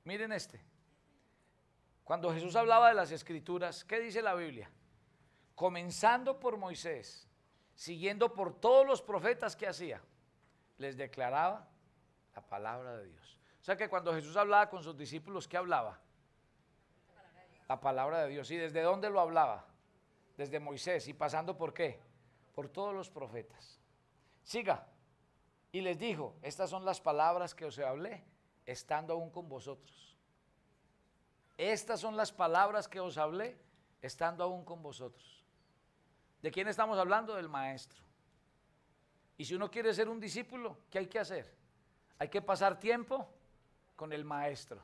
Miren este. Cuando Jesús hablaba de las Escrituras, ¿qué dice la Biblia? Comenzando por Moisés, siguiendo por todos los profetas que hacía, les declaraba la palabra de Dios. O sea que cuando Jesús hablaba con sus discípulos, ¿qué hablaba? La palabra de Dios. ¿Y desde dónde lo hablaba? Desde Moisés. ¿Y pasando por qué? Por todos los profetas. Siga. Y les dijo, estas son las palabras que os hablé, estando aún con vosotros. Estas son las palabras que os hablé, estando aún con vosotros. ¿De quién estamos hablando? Del maestro. Y si uno quiere ser un discípulo, ¿qué hay que hacer? Hay que pasar tiempo con el maestro.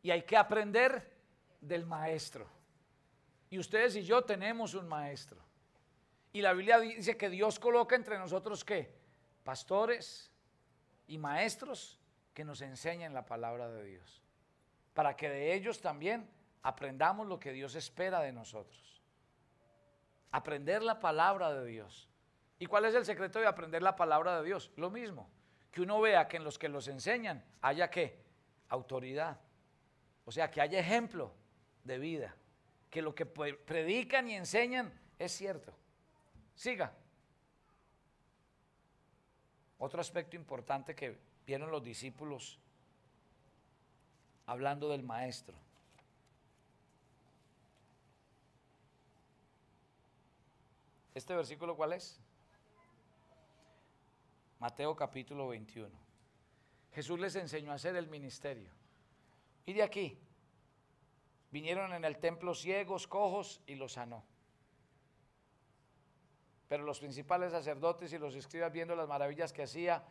Y hay que aprender del maestro. Y ustedes y yo tenemos un maestro. Y la Biblia dice que Dios coloca entre nosotros, ¿qué? Pastores y maestros que nos enseñan la palabra de Dios. Para que de ellos también aprendamos lo que Dios espera de nosotros. Aprender la palabra de Dios. ¿Y cuál es el secreto de aprender la palabra de Dios? Lo mismo, que uno vea que en los que los enseñan haya ¿qué? Autoridad. O sea, que haya ejemplo de vida. Que lo que predican y enseñan es cierto. Siga. Otro aspecto importante que vieron los discípulos hablando del maestro. ¿Este versículo cuál es? Mateo capítulo 21. Jesús les enseñó a hacer el ministerio. Y de aquí vinieron en el templo ciegos, cojos y los sanó. Pero los principales sacerdotes y los escribas, viendo las maravillas que hacía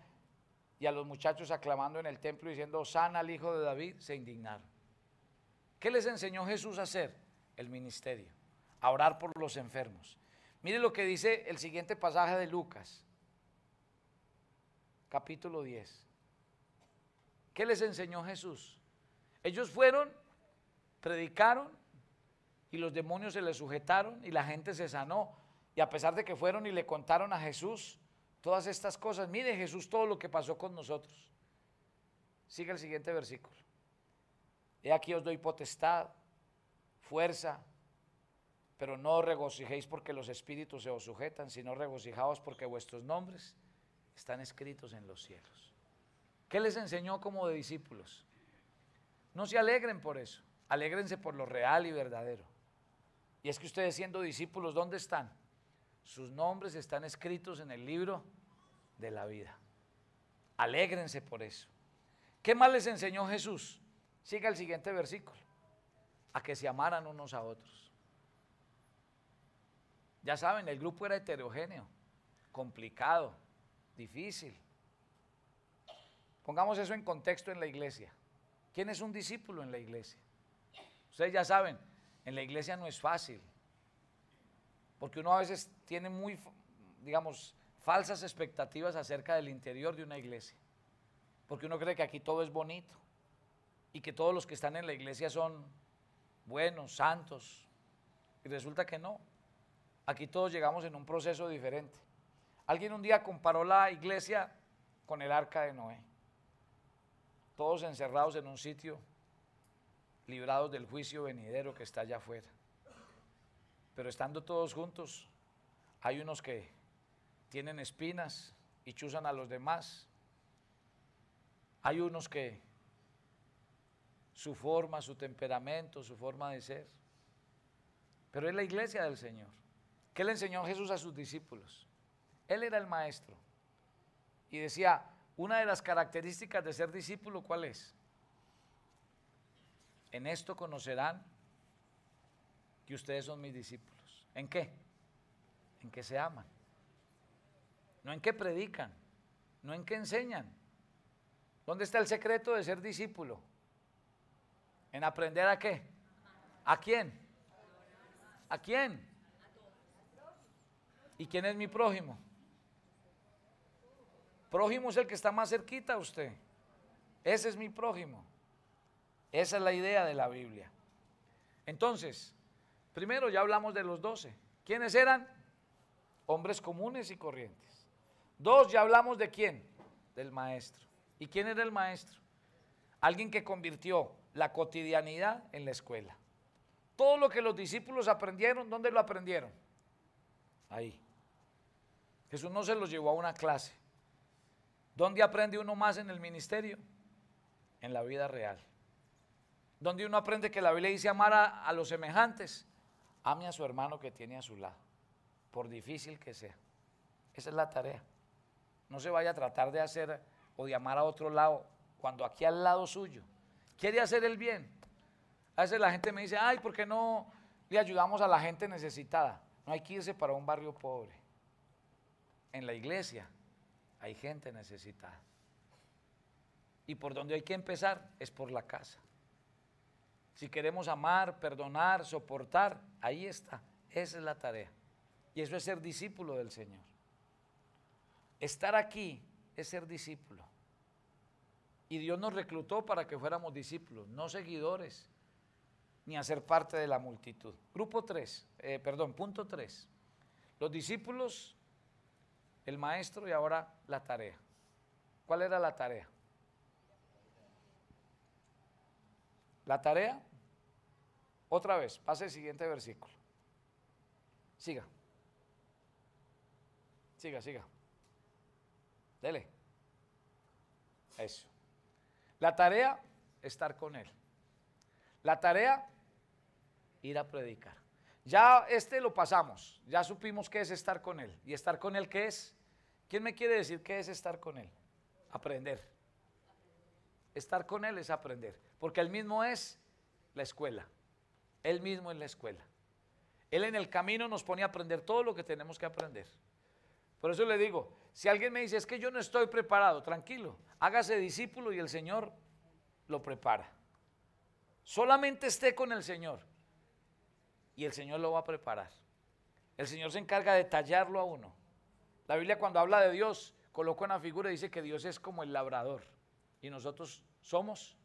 y a los muchachos aclamando en el templo diciendo Hosana al hijo de David, se indignaron. ¿Qué les enseñó Jesús a hacer? El ministerio, a orar por los enfermos. Mire lo que dice el siguiente pasaje de Lucas, capítulo 10. ¿Qué les enseñó Jesús? Ellos fueron, predicaron y los demonios se les sujetaron y la gente se sanó. Y a pesar de que fueron y le contaron a Jesús todas estas cosas, mire Jesús todo lo que pasó con nosotros. Sigue el siguiente versículo. He aquí os doy potestad, fuerza, pero no os regocijéis porque los espíritus se os sujetan, sino regocijaos porque vuestros nombres están escritos en los cielos. ¿Qué les enseñó como de discípulos? No se alegren por eso, alégrense por lo real y verdadero. Y es que ustedes siendo discípulos, ¿dónde están? Sus nombres están escritos en el libro de la vida. Alégrense por eso. ¿Qué más les enseñó Jesús? Siga el siguiente versículo. A que se amaran unos a otros. Ya saben, el grupo era heterogéneo, complicado, difícil. Pongamos eso en contexto en la iglesia. ¿Quién es un discípulo en la iglesia? Ustedes ya saben, en la iglesia no es fácil. Porque uno a veces tiene muy, digamos, falsas expectativas acerca del interior de una iglesia. Porque uno cree que aquí todo es bonito y que todos los que están en la iglesia son buenos, santos. Y resulta que no. Aquí todos llegamos en un proceso diferente. Alguien un día comparó la iglesia con el arca de Noé. Todos encerrados en un sitio, librados del juicio venidero que está allá afuera. Pero estando todos juntos, hay unos que tienen espinas y chuzan a los demás. Hay unos que su forma, su temperamento, su forma de ser. Pero es la iglesia del Señor. ¿Qué le enseñó Jesús a sus discípulos? Él era el maestro. Y decía, una de las características de ser discípulo, ¿cuál es? En esto conocerán que ustedes son mis discípulos. ¿En qué? En que se aman. No en que predican, no en que enseñan. ¿Dónde está el secreto de ser discípulo? ¿En aprender a qué? ¿A quién? ¿A quién? ¿Y quién es mi prójimo? Prójimo es el que está más cerquita a usted. Ese es mi prójimo. Esa es la idea de la Biblia. Entonces, primero ya hablamos de los 12. ¿Quiénes eran? Hombres comunes y corrientes. 2, ya hablamos de quién? Del maestro. ¿Y quién era el maestro? Alguien que convirtió la cotidianidad en la escuela. Todo lo que los discípulos aprendieron, ¿dónde lo aprendieron? Ahí. Jesús no se los llevó a una clase. ¿Dónde aprende uno más en el ministerio? En la vida real. ¿Dónde uno aprende que la Biblia dice amar a los semejantes? Ame a su hermano que tiene a su lado, por difícil que sea. Esa es la tarea. No se vaya a tratar de hacer o de amar a otro lado cuando aquí al lado suyo quiere hacer el bien. A veces la gente me dice, ay, ¿por qué no le ayudamos a la gente necesitada? No hay que irse para un barrio pobre. En la iglesia hay gente necesitada. Y por donde hay que empezar es por la casa. Si queremos amar, perdonar, soportar, ahí está. Esa es la tarea. Y eso es ser discípulo del Señor. Estar aquí es ser discípulo. Y Dios nos reclutó para que fuéramos discípulos, no seguidores, ni hacer parte de la multitud. Punto 3. Los discípulos, el maestro y ahora la tarea. ¿Cuál era la tarea? La tarea, otra vez, pase el siguiente versículo. Siga. Siga. Dele. Eso. La tarea, estar con Él. La tarea, ir a predicar. Ya lo pasamos, ya supimos qué es estar con Él. ¿Y estar con Él qué es? ¿Quién me quiere decir qué es estar con Él? Aprender. Estar con Él es aprender, porque Él mismo es la escuela. Él mismo es la escuela. Él en el camino nos pone a aprender todo lo que tenemos que aprender. Por eso le digo, si alguien me dice, es que yo no estoy preparado, tranquilo, hágase discípulo y el Señor lo prepara. Solamente esté con el Señor y el Señor lo va a preparar. El Señor se encarga de tallarlo a uno. La Biblia cuando habla de Dios, coloca una figura y dice que Dios es como el labrador y nosotros somos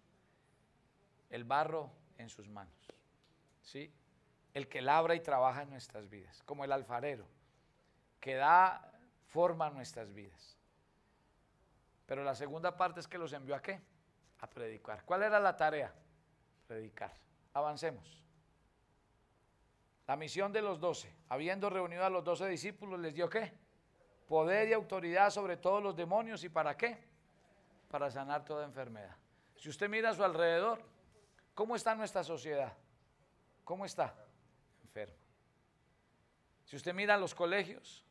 el barro en sus manos, ¿sí? El que labra y trabaja en nuestras vidas, como el alfarero, que da forma a nuestras vidas. Pero la segunda parte es que los envió ¿a qué? A predicar. ¿Cuál era la tarea? Predicar. Avancemos. La misión de los 12, habiendo reunido a los 12 discípulos, les dio ¿qué? Poder y autoridad sobre todos los demonios. ¿Y para qué? Para sanar toda enfermedad. Si usted mira a su alrededor, ¿cómo está nuestra sociedad? ¿Cómo está? Enferma. Si usted mira los colegios,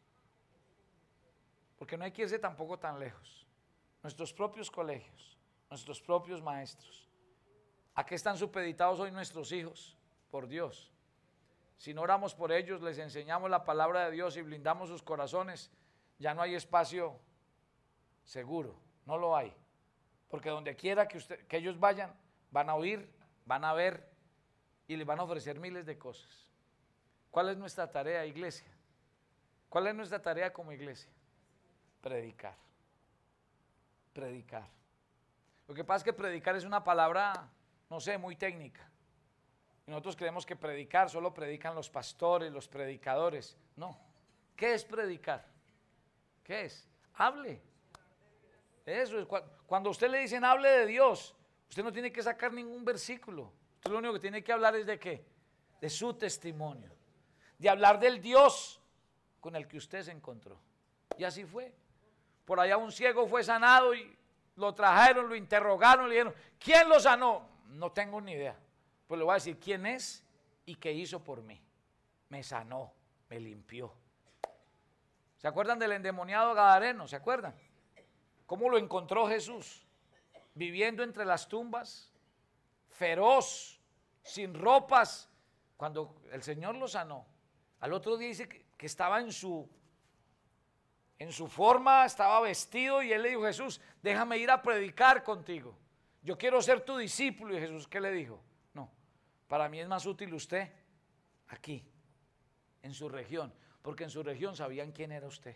porque no hay que irse tampoco tan lejos, nuestros propios colegios, nuestros propios maestros, ¿a qué están supeditados hoy nuestros hijos? Por Dios. Si no oramos por ellos, les enseñamos la palabra de Dios y blindamos sus corazones, ya no hay espacio seguro, no lo hay. Porque donde quiera que ellos vayan, van a oír, van a ver y les van a ofrecer miles de cosas. ¿Cuál es nuestra tarea, iglesia? ¿Cuál es nuestra tarea como iglesia? Predicar. Predicar. Lo que pasa es que predicar es una palabra, no sé, muy técnica. Y nosotros creemos que predicar solo predican los pastores, los predicadores. No. ¿Qué es predicar? ¿Qué es? Hable. Eso es. Cuando a usted le dicen hable de Dios, usted no tiene que sacar ningún versículo. Usted lo único que tiene que hablar es de ¿qué? De su testimonio. De hablar del Dios con el que usted se encontró. Y así fue. Por allá un ciego fue sanado y lo trajeron, lo interrogaron, le dijeron, ¿quién lo sanó? No tengo ni idea. Pues le voy a decir quién es y qué hizo por mí. Me sanó, me limpió. ¿Se acuerdan del endemoniado gadareno? ¿Se acuerdan? ¿Cómo lo encontró Jesús? Viviendo entre las tumbas, feroz, sin ropas. Cuando el Señor lo sanó, al otro día dice que estaba en su forma, estaba vestido y él le dijo, Jesús, déjame ir a predicar contigo. Yo quiero ser tu discípulo. Y Jesús, ¿qué le dijo? No, para mí es más útil usted aquí, en su región, porque en su región sabían quién era usted.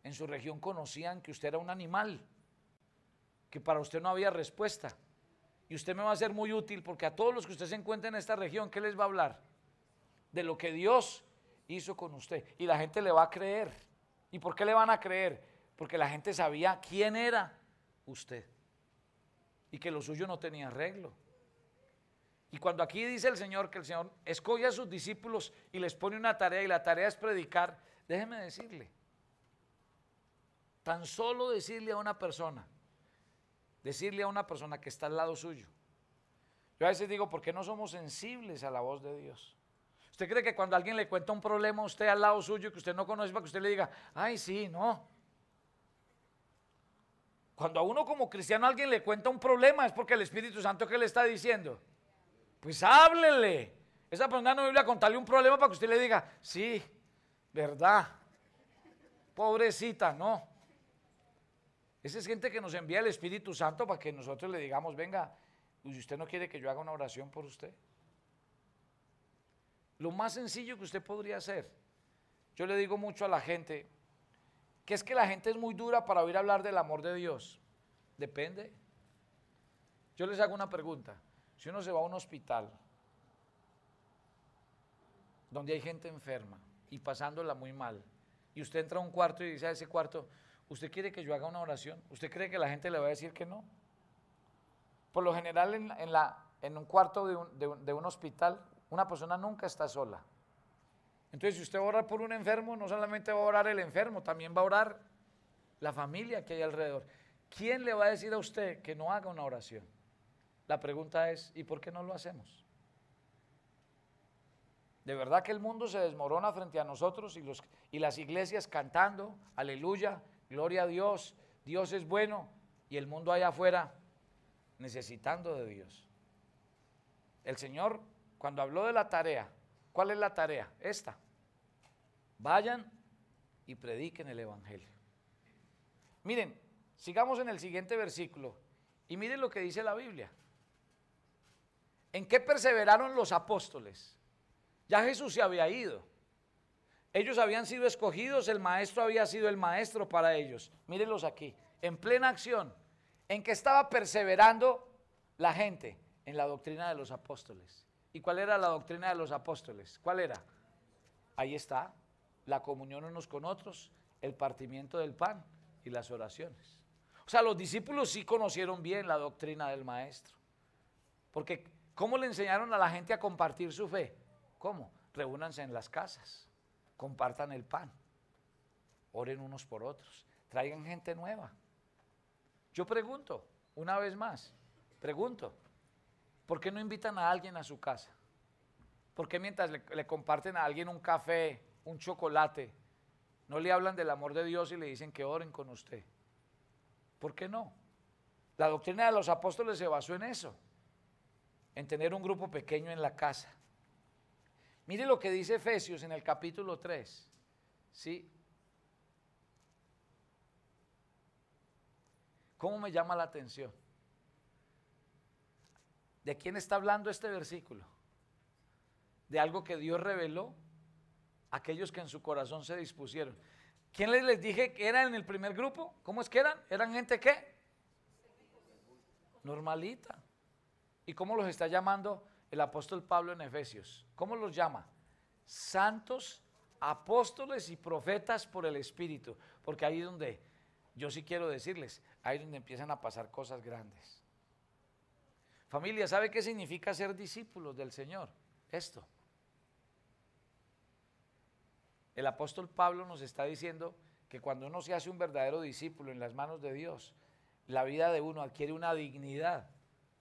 En su región conocían que usted era un animal, que para usted no había respuesta. Y usted me va a ser muy útil porque a todos los que usted se encuentra en esta región, ¿qué les va a hablar? De lo que Dios hizo con usted. Y la gente le va a creer. ¿Y por qué le van a creer? Porque la gente sabía quién era usted. Y que lo suyo no tenía arreglo. Y cuando aquí dice el Señor que el Señor escoge a sus discípulos y les pone una tarea, y la tarea es predicar, déjeme decirle, tan solo decirle a una persona que está al lado suyo. Yo a veces digo, ¿por qué no somos sensibles a la voz de Dios? ¿Usted cree que cuando alguien le cuenta un problema a usted al lado suyo que usted no conoce, para que usted le diga, ay, sí, no? Cuando a uno como cristiano alguien le cuenta un problema es porque el Espíritu Santo, ¿qué le está diciendo? Pues háblele. Esa persona no viene a contarle un problema para que usted le diga, sí, verdad, pobrecita, no. Esa es gente que nos envía el Espíritu Santo para que nosotros le digamos, venga, ¿y usted no quiere que yo haga una oración por usted? Lo más sencillo que usted podría hacer, yo le digo mucho a la gente, que es que la gente es muy dura para oír hablar del amor de Dios. Depende. Yo les hago una pregunta. Si uno se va a un hospital donde hay gente enferma y pasándola muy mal, y usted entra a un cuarto y dice a ese cuarto, ¿usted quiere que yo haga una oración? ¿Usted cree que la gente le va a decir que no? Por lo general en un cuarto de un hospital, una persona nunca está sola. Entonces, si usted va a orar por un enfermo, no solamente va a orar el enfermo, también va a orar la familia que hay alrededor. ¿Quién le va a decir a usted que no haga una oración? La pregunta es, ¿y por qué no lo hacemos? De verdad que el mundo se desmorona frente a nosotros y las iglesias cantando, aleluya, gloria a Dios, Dios es bueno, y el mundo allá afuera necesitando de Dios. El Señor, cuando habló de la tarea, ¿cuál es la tarea? Esta. Vayan y prediquen el Evangelio. Miren, sigamos en el siguiente versículo y miren lo que dice la Biblia. ¿En qué perseveraron los apóstoles? Ya Jesús se había ido. Ellos habían sido escogidos, el maestro había sido el maestro para ellos. Mírenlos aquí, en plena acción. ¿En qué estaba perseverando la gente? En la doctrina de los apóstoles. ¿Y cuál era la doctrina de los apóstoles? ¿Cuál era? Ahí está, la comunión unos con otros, el partimiento del pan y las oraciones. O sea, los discípulos sí conocieron bien la doctrina del maestro. Porque ¿cómo le enseñaron a la gente a compartir su fe? ¿Cómo? Reúnanse en las casas, compartan el pan, oren unos por otros, traigan gente nueva. Yo pregunto, una vez más, pregunto, ¿por qué no invitan a alguien a su casa? ¿Por qué mientras le comparten a alguien un café, un chocolate, no le hablan del amor de Dios y le dicen que oren con usted? ¿Por qué no? La doctrina de los apóstoles se basó en eso, en tener un grupo pequeño en la casa. Mire lo que dice Efesios en el capítulo 3, ¿sí? ¿Cómo me llama la atención? ¿De quién está hablando este versículo? De algo que Dios reveló a aquellos que en su corazón se dispusieron. ¿Quién les dije que eran en el primer grupo? ¿Cómo es que eran? ¿Eran gente qué? Normalita. ¿Y cómo los está llamando el apóstol Pablo en Efesios? ¿Cómo los llama? Santos, apóstoles y profetas por el Espíritu. Porque ahí es donde, yo sí quiero decirles, ahí es donde empiezan a pasar cosas grandes. Familia, ¿sabe qué significa ser discípulos del Señor? Esto. El apóstol Pablo nos está diciendo que cuando uno se hace un verdadero discípulo en las manos de Dios, la vida de uno adquiere una dignidad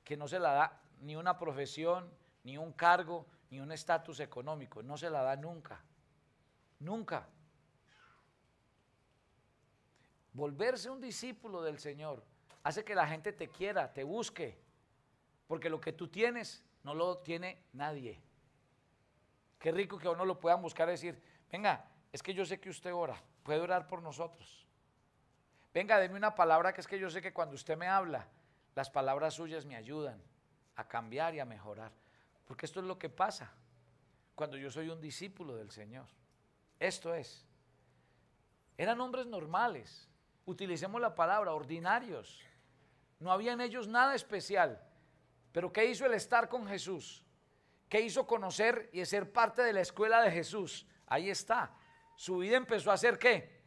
que no se la da ni una profesión, ni un cargo, ni un estatus económico. No se la da nunca. Nunca. Volverse un discípulo del Señor hace que la gente te quiera, te busque, porque lo que tú tienes no lo tiene nadie. Qué rico que a uno lo puedan buscar y decir, venga, es que yo sé que usted ora, puede orar por nosotros. Venga, deme una palabra que es que yo sé que cuando usted me habla, las palabras suyas me ayudan a cambiar y a mejorar. Porque esto es lo que pasa cuando yo soy un discípulo del Señor. Esto es. Eran hombres normales, utilicemos la palabra, ordinarios. No había en ellos nada especial. Pero ¿qué hizo el estar con Jesús? ¿Qué hizo conocer y ser parte de la escuela de Jesús? Ahí está. Su vida empezó a ser ¿qué?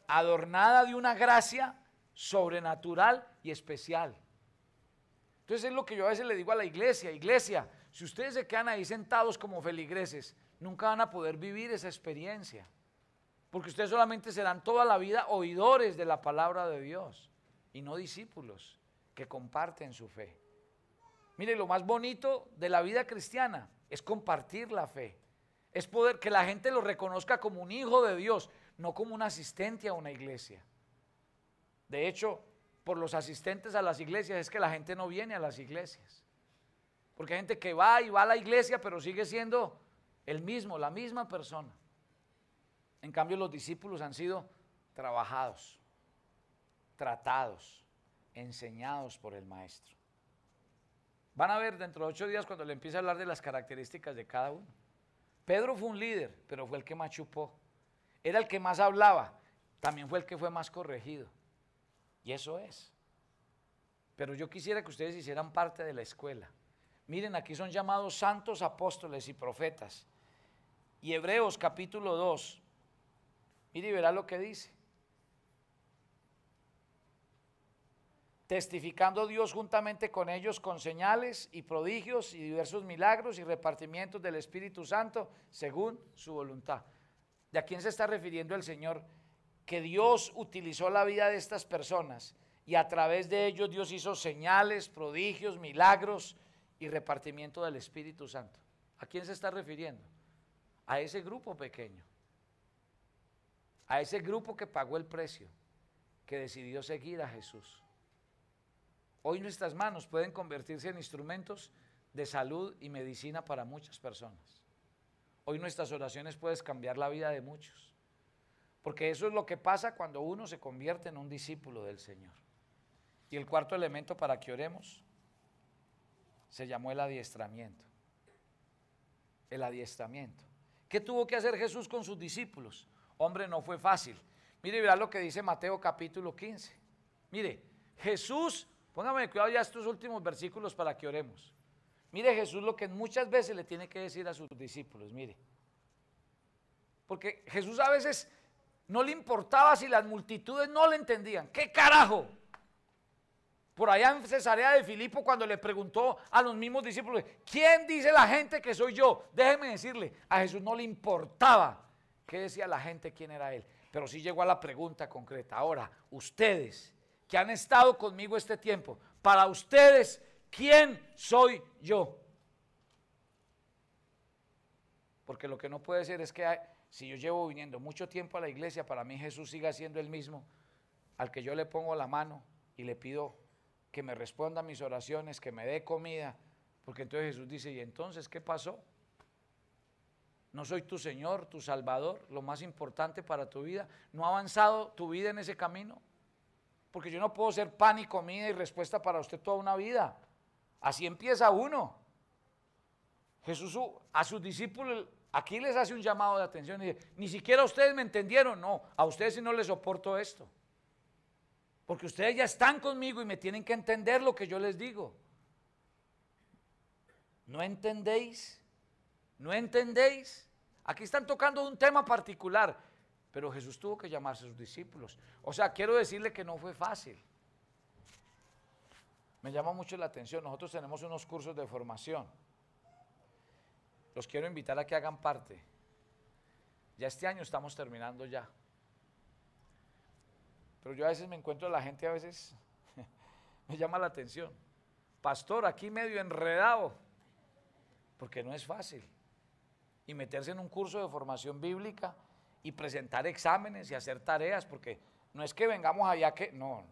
Adornada de una gracia sobrenatural y especial. Entonces es lo que yo a veces le digo a la iglesia, iglesia, Si ustedes se quedan ahí sentados como feligreses, nunca van a poder vivir esa experiencia, porque ustedes solamente serán toda la vida oidores de la palabra de Dios y no discípulos que comparten su fe. Mire, lo más bonito de la vida cristiana es compartir la fe, es poder que la gente lo reconozca como un hijo de Dios, no como un asistente a una iglesia. De hecho, por los asistentes a las iglesias es que la gente no viene a las iglesias. Porque hay gente que va y va a la iglesia, pero sigue siendo el mismo, la misma persona. En cambio, los discípulos han sido trabajados, tratados, enseñados por el maestro. Van a ver dentro de 8 días cuando le empiece a hablar de las características de cada uno. Pedro fue un líder, pero fue el que más chupó. Era el que más hablaba, también fue el que fue más corregido. Y eso es. Pero yo quisiera que ustedes hicieran parte de la escuela. Miren, aquí son llamados santos apóstoles y profetas. Y Hebreos capítulo 2, mire y verá lo que dice. Testificando Dios juntamente con ellos con señales y prodigios y diversos milagros y repartimientos del Espíritu Santo según su voluntad. ¿De a quién se está refiriendo el Señor? Que Dios utilizó la vida de estas personas y a través de ellos Dios hizo señales, prodigios, milagros y repartimiento del Espíritu Santo. ¿A quién se está refiriendo? A ese grupo pequeño, a ese grupo que pagó el precio, que decidió seguir a Jesús. Hoy nuestras manos pueden convertirse en instrumentos de salud y medicina para muchas personas. Hoy nuestras oraciones pueden cambiar la vida de muchos, porque eso es lo que pasa cuando uno se convierte en un discípulo del Señor. Y el cuarto elemento para que oremos se llamó el adiestramiento. El adiestramiento. ¿Qué tuvo que hacer Jesús con sus discípulos? Hombre, no fue fácil. Mire, verá lo que dice Mateo capítulo 15. Mire, Jesús, póngame cuidado ya estos últimos versículos para que oremos. Mire Jesús lo que muchas veces le tiene que decir a sus discípulos, mire. Porque Jesús a veces no le importaba si las multitudes no le entendían. ¿Qué carajo? Por allá en Cesarea de Filipo, cuando le preguntó a los mismos discípulos, ¿quién dice la gente que soy yo? Déjeme decirle, a Jesús no le importaba qué decía la gente, quién era él. Pero sí llegó a la pregunta concreta. Ahora, ustedes que han estado conmigo este tiempo, para ustedes, ¿quién soy yo? Porque lo que no puede ser es que si yo llevo viniendo mucho tiempo a la iglesia, para mí Jesús siga siendo el mismo, al que yo le pongo la mano y le pido que me responda a mis oraciones, que me dé comida, porque entonces Jesús dice, ¿y entonces qué pasó? ¿No soy tu Señor, tu Salvador, lo más importante para tu vida? ¿No ha avanzado tu vida en ese camino? Porque yo no puedo ser pan y comida y respuesta para usted toda una vida. Así empieza uno. Jesús a sus discípulos aquí les hace un llamado de atención y dice, ni siquiera ustedes me entendieron, no, a ustedes sí no les soporto esto. Porque ustedes ya están conmigo y me tienen que entender lo que yo les digo. ¿No entendéis? ¿No entendéis? Aquí están tocando un tema particular, pero Jesús tuvo que llamarse a sus discípulos. O sea, quiero decirle que no fue fácil. Me llama mucho la atención, nosotros tenemos unos cursos de formación. Los quiero invitar a que hagan parte. Ya este año estamos terminando ya. Pero yo a veces me encuentro a la gente, a veces me llama la atención. Pastor, aquí medio enredado, porque no es fácil. Y meterse en un curso de formación bíblica y presentar exámenes y hacer tareas, porque no es que vengamos allá que, no.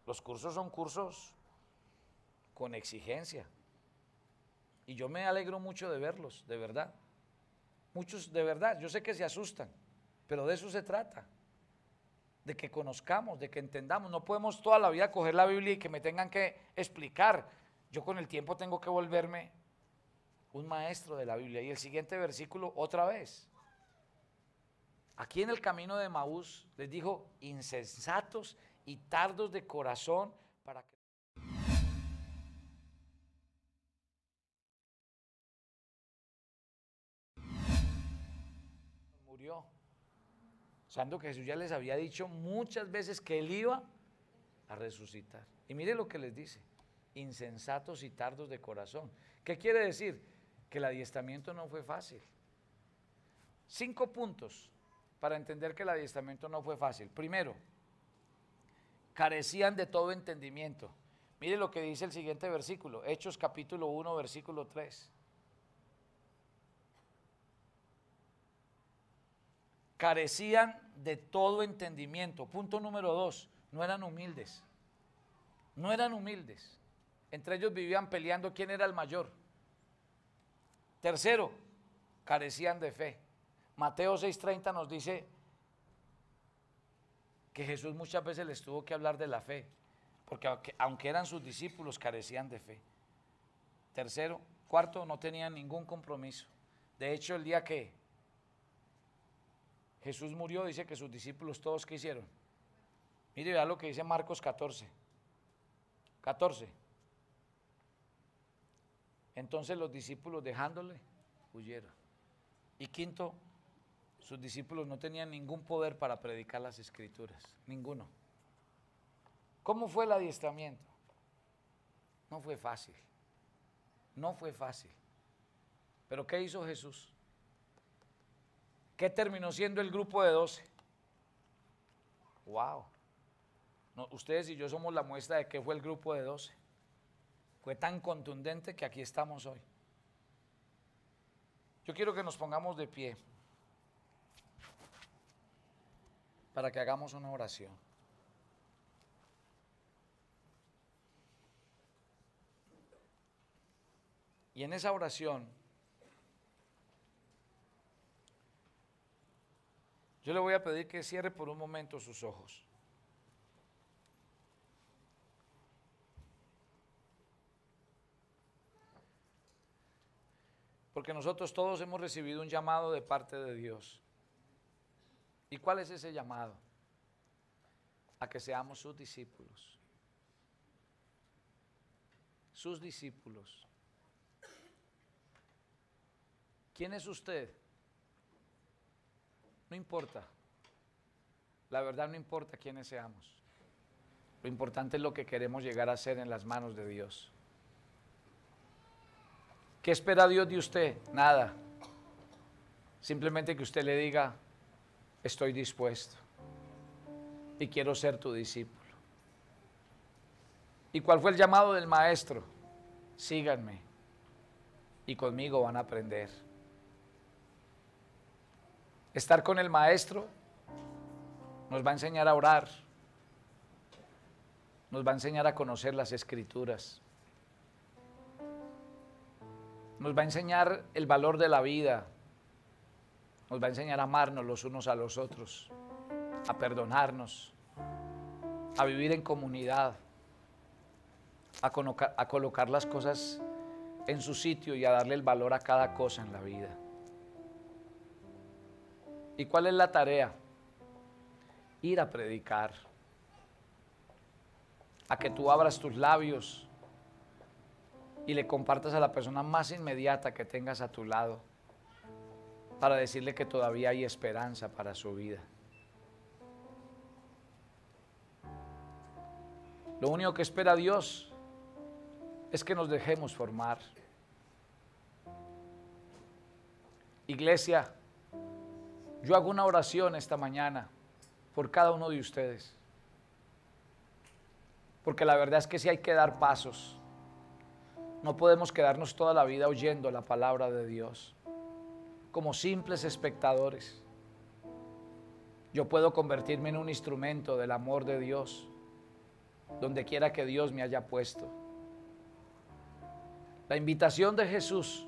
Los cursos son cursos con exigencia. Y yo me alegro mucho de verlos, de verdad. Muchos, de verdad, yo sé que se asustan, pero de eso se trata. De que conozcamos, de que entendamos. No podemos toda la vida coger la Biblia y que me tengan que explicar. Yo con el tiempo tengo que volverme un maestro de la Biblia. Y el siguiente versículo otra vez. Aquí en el camino de Emaús les dijo, insensatos y tardos de corazón para que... Murió. Sabiendo que Jesús ya les había dicho muchas veces que Él iba a resucitar. Y mire lo que les dice, insensatos y tardos de corazón. ¿Qué quiere decir? que el adiestramiento no fue fácil. 5 puntos para entender que el adiestramiento no fue fácil. Primero, carecían de todo entendimiento. Mire lo que dice el siguiente versículo, Hechos capítulo 1, versículo 3. Carecían de todo entendimiento. Punto número 2, no eran humildes. No eran humildes. Entre ellos vivían peleando quién era el mayor. Tercero, carecían de fe. Mateo 6:30 nos dice que Jesús muchas veces les tuvo que hablar de la fe, porque aunque eran sus discípulos, carecían de fe. Tercero, cuarto, no tenían ningún compromiso. De hecho, el día que Jesús murió, dice que sus discípulos todos, ¿qué hicieron? Mire, vea lo que dice Marcos 14. Entonces los discípulos, dejándole, huyeron. Y quinto, sus discípulos no tenían ningún poder para predicar las escrituras, ninguno. ¿Cómo fue el adiestramiento? No fue fácil, no fue fácil. ¿Pero qué hizo Jesús? ¿Qué terminó siendo el grupo de 12? ¡Wow! No, ustedes y yo somos la muestra de qué fue el grupo de 12. Fue tan contundente que aquí estamos hoy. Yo quiero que nos pongamos de pie para que hagamos una oración. Y en esa oración, yo le voy a pedir que cierre por un momento sus ojos. Porque nosotros todos hemos recibido un llamado de parte de Dios. ¿Y cuál es ese llamado? A que seamos sus discípulos. Sus discípulos. ¿Quién es usted? No importa. La verdad no importa quiénes seamos. Lo importante es lo que queremos llegar a ser en las manos de Dios. ¿Qué espera Dios de usted? Nada. Simplemente que usted le diga, estoy dispuesto y quiero ser tu discípulo. ¿Y cuál fue el llamado del maestro? Síganme y conmigo van a aprender. Estar con el maestro nos va a enseñar a orar, nos va a enseñar a conocer las escrituras, nos va a enseñar el valor de la vida, nos va a enseñar a amarnos los unos a los otros, a perdonarnos, a vivir en comunidad, a colocar las cosas en su sitio y a darle el valor a cada cosa en la vida. ¿Y cuál es la tarea? Ir a predicar, a que tú abras tus labios y le compartas a la persona más inmediata que tengas a tu lado para decirle que todavía hay esperanza para su vida. Lo único que espera Dios es que nos dejemos formar. Iglesia, yo hago una oración esta mañana por cada uno de ustedes, porque la verdad es que sí hay que dar pasos. No podemos quedarnos toda la vida oyendo la palabra de Dios como simples espectadores. Yo puedo convertirme en un instrumento del amor de Dios donde quiera que Dios me haya puesto. La invitación de Jesús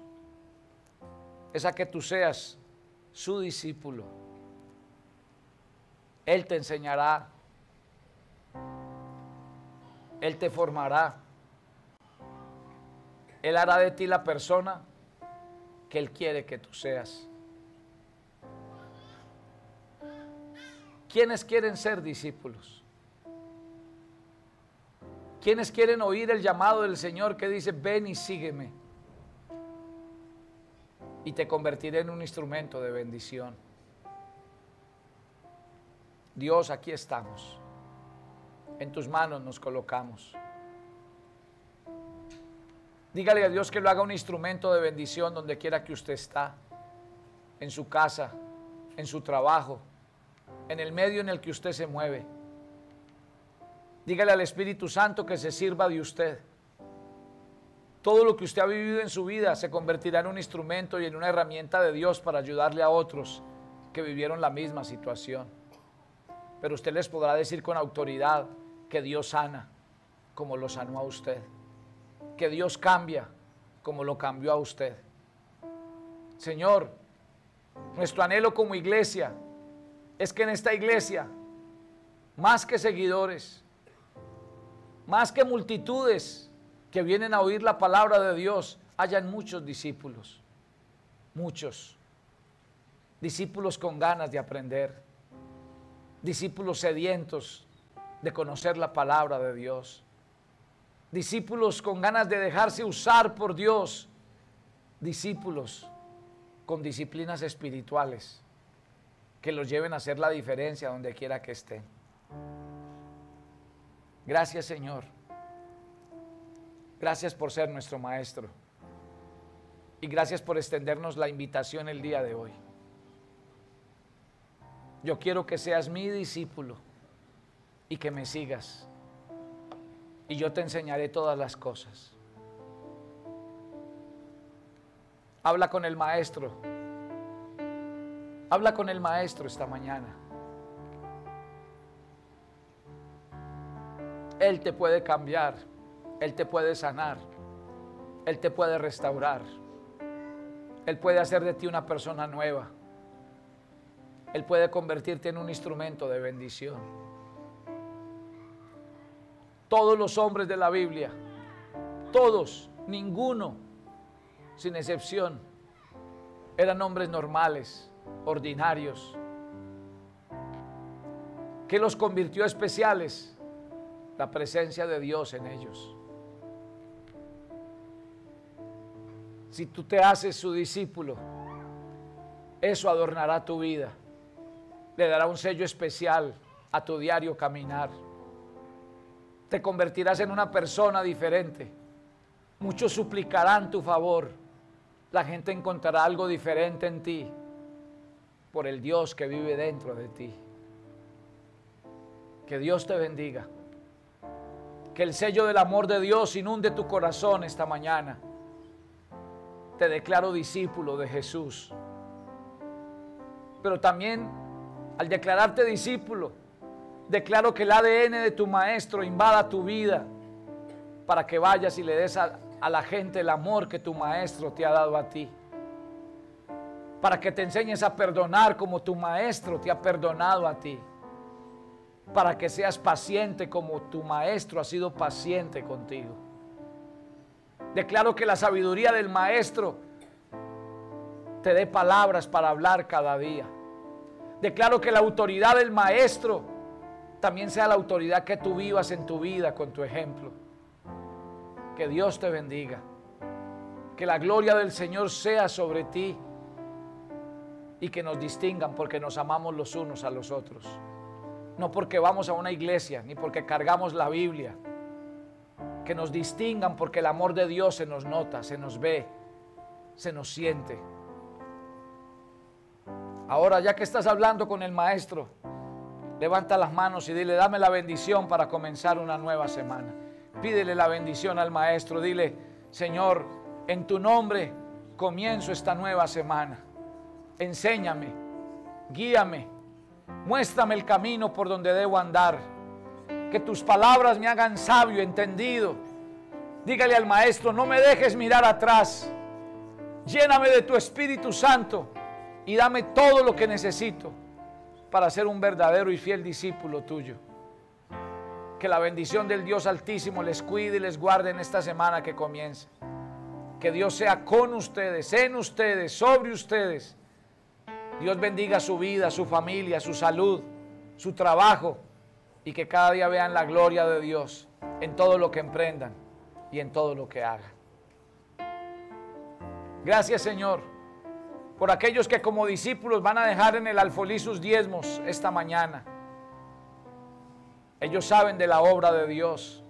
es a que tú seas su discípulo. Él te enseñará, Él te formará, Él hará de ti la persona que Él quiere que tú seas. ¿Quiénes quieren ser discípulos? ¿Quiénes quieren oír el llamado del Señor que dice, ven y sígueme? Y te convertiré en un instrumento de bendición. Dios, aquí estamos. En tus manos nos colocamos. Dígale a Dios que lo haga un instrumento de bendición donde quiera que usted está, en su casa, en su trabajo, en el medio en el que usted se mueve. Dígale al Espíritu Santo que se sirva de usted. Todo lo que usted ha vivido en su vida se convertirá en un instrumento y en una herramienta de Dios para ayudarle a otros que vivieron la misma situación. Pero usted les podrá decir con autoridad que Dios sana como lo sanó a usted, que Dios cambia como lo cambió a usted. Señor, nuestro anhelo como iglesia es que en esta iglesia, más que seguidores, más que multitudes que vienen a oír la palabra de Dios, hayan muchos discípulos, muchos discípulos con ganas de aprender, discípulos sedientos de conocer la palabra de Dios, discípulos con ganas de dejarse usar por Dios, discípulos con disciplinas espirituales que los lleven a hacer la diferencia donde quiera que estén. Gracias, Señor. Gracias por ser nuestro Maestro. Y gracias por extendernos la invitación el día de hoy. Yo quiero que seas mi discípulo y que me sigas. Y yo te enseñaré todas las cosas. Habla con el Maestro. Habla con el Maestro esta mañana. Él te puede cambiar. Él te puede sanar. Él te puede restaurar. Él puede hacer de ti una persona nueva. Él puede convertirte en un instrumento de bendición. Todos los hombres de la Biblia, todos, ninguno, sin excepción, eran hombres normales, ordinarios. ¿Qué los convirtió especiales? La presencia de Dios en ellos. Si tú te haces su discípulo, eso adornará tu vida. Le dará un sello especial a tu diario caminar. Te convertirás en una persona diferente. Muchos suplicarán tu favor. La gente encontrará algo diferente en ti por el Dios que vive dentro de ti. Que Dios te bendiga. Que el sello del amor de Dios inunde tu corazón esta mañana. Te declaro discípulo de Jesús. Pero también, al declararte discípulo, declaro que el ADN de tu Maestro invada tu vida para que vayas y le des a la gente el amor que tu Maestro te ha dado a ti. Para que te enseñes a perdonar como tu Maestro te ha perdonado a ti. Para que seas paciente como tu Maestro ha sido paciente contigo. Declaro que la sabiduría del Maestro te dé palabras para hablar cada día. Declaro que la autoridad del Maestro también sea la autoridad que tú vivas en tu vida con tu ejemplo. Que Dios te bendiga. Que la gloria del Señor sea sobre ti y que nos distingan porque nos amamos los unos a los otros. No porque vamos a una iglesia ni porque cargamos la Biblia. Que nos distingan porque el amor de Dios se nos nota, se nos ve, se nos siente. Ahora, ya que estás hablando con el Maestro, levanta las manos y dile: dame la bendición para comenzar una nueva semana. Pídele la bendición al Maestro. Dile: Señor, en tu nombre comienzo esta nueva semana. Enséñame, guíame, muéstrame el camino por donde debo andar. Que tus palabras me hagan sabio, entendido. Dígale al Maestro: no me dejes mirar atrás. Lléname de tu Espíritu Santo y dame todo lo que necesito para ser un verdadero y fiel discípulo tuyo. Que la bendición del Dios Altísimo les cuide y les guarde en esta semana que comienza. Que Dios sea con ustedes, en ustedes, sobre ustedes. Dios bendiga su vida, su familia, su salud, su trabajo, y que cada día vean la gloria de Dios en todo lo que emprendan y en todo lo que hagan. Gracias, Señor, por aquellos que como discípulos van a dejar en el alfolí sus diezmos esta mañana. Ellos saben de la obra de Dios.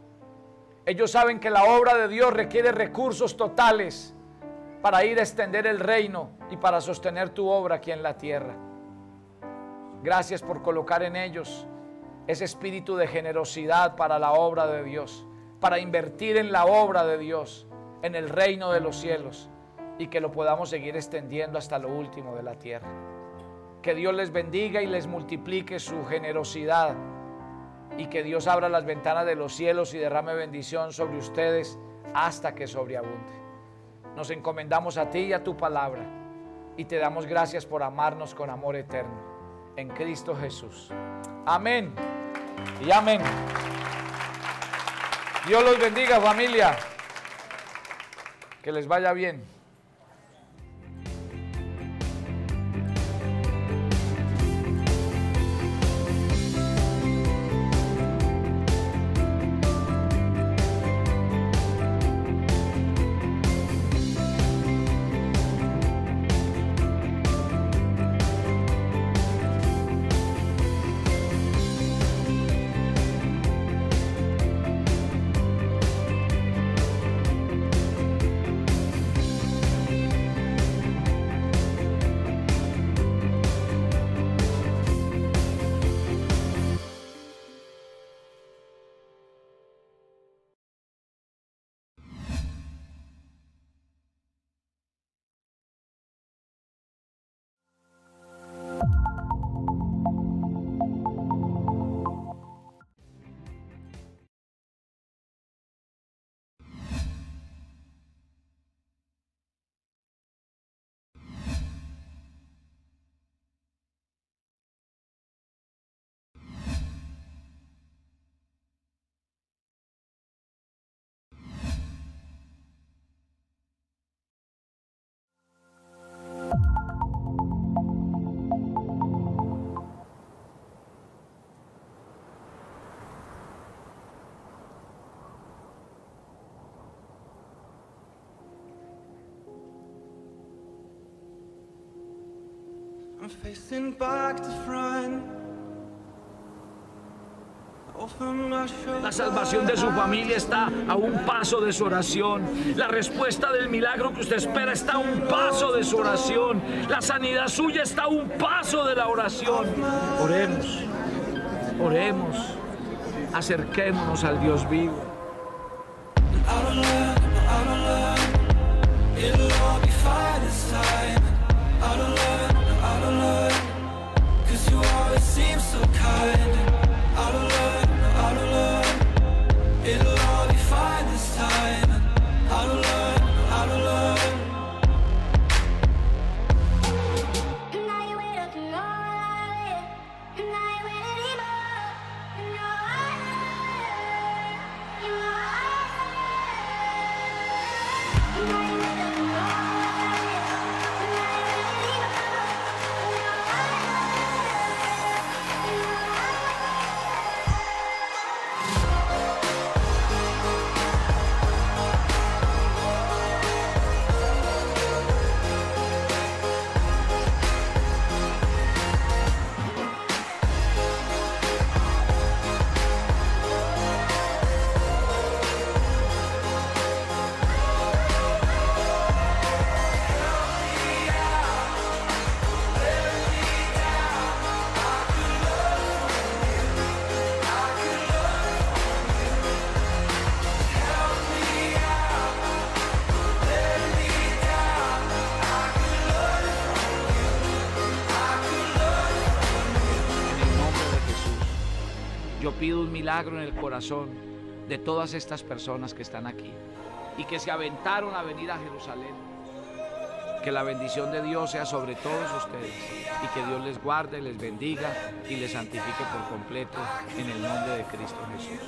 Ellos saben que la obra de Dios requiere recursos totales para ir a extender el reino y para sostener tu obra aquí en la tierra. Gracias por colocar en ellos ese espíritu de generosidad para la obra de Dios, para invertir en la obra de Dios, en el reino de los cielos, y que lo podamos seguir extendiendo hasta lo último de la tierra. Que Dios les bendiga y les multiplique su generosidad, y que Dios abra las ventanas de los cielos y derrame bendición sobre ustedes hasta que sobreabunde. Nos encomendamos a ti y a tu palabra, y te damos gracias por amarnos con amor eterno, en Cristo Jesús. Amén y amén. Dios los bendiga, familia. Que les vaya bien. I'm facing back to front. La salvación de su familia está a un paso de su oración. La respuesta del milagro que usted espera está a un paso de su oración. La sanidad suya está a un paso de la oración. Oremos, oremos, acerquémonos al Dios vivo. It'll all be fine this time. Out of love, out of love. And now you wait up and all I live. And now you wait anymore. You know you know and now you wait up and all I live. And now you wait Yo pido un milagro en el corazón de todas estas personas que están aquí y que se aventaron a venir a Jerusalén. Que la bendición de Dios sea sobre todos ustedes y que Dios les guarde, les bendiga y les santifique por completo en el nombre de Cristo Jesús.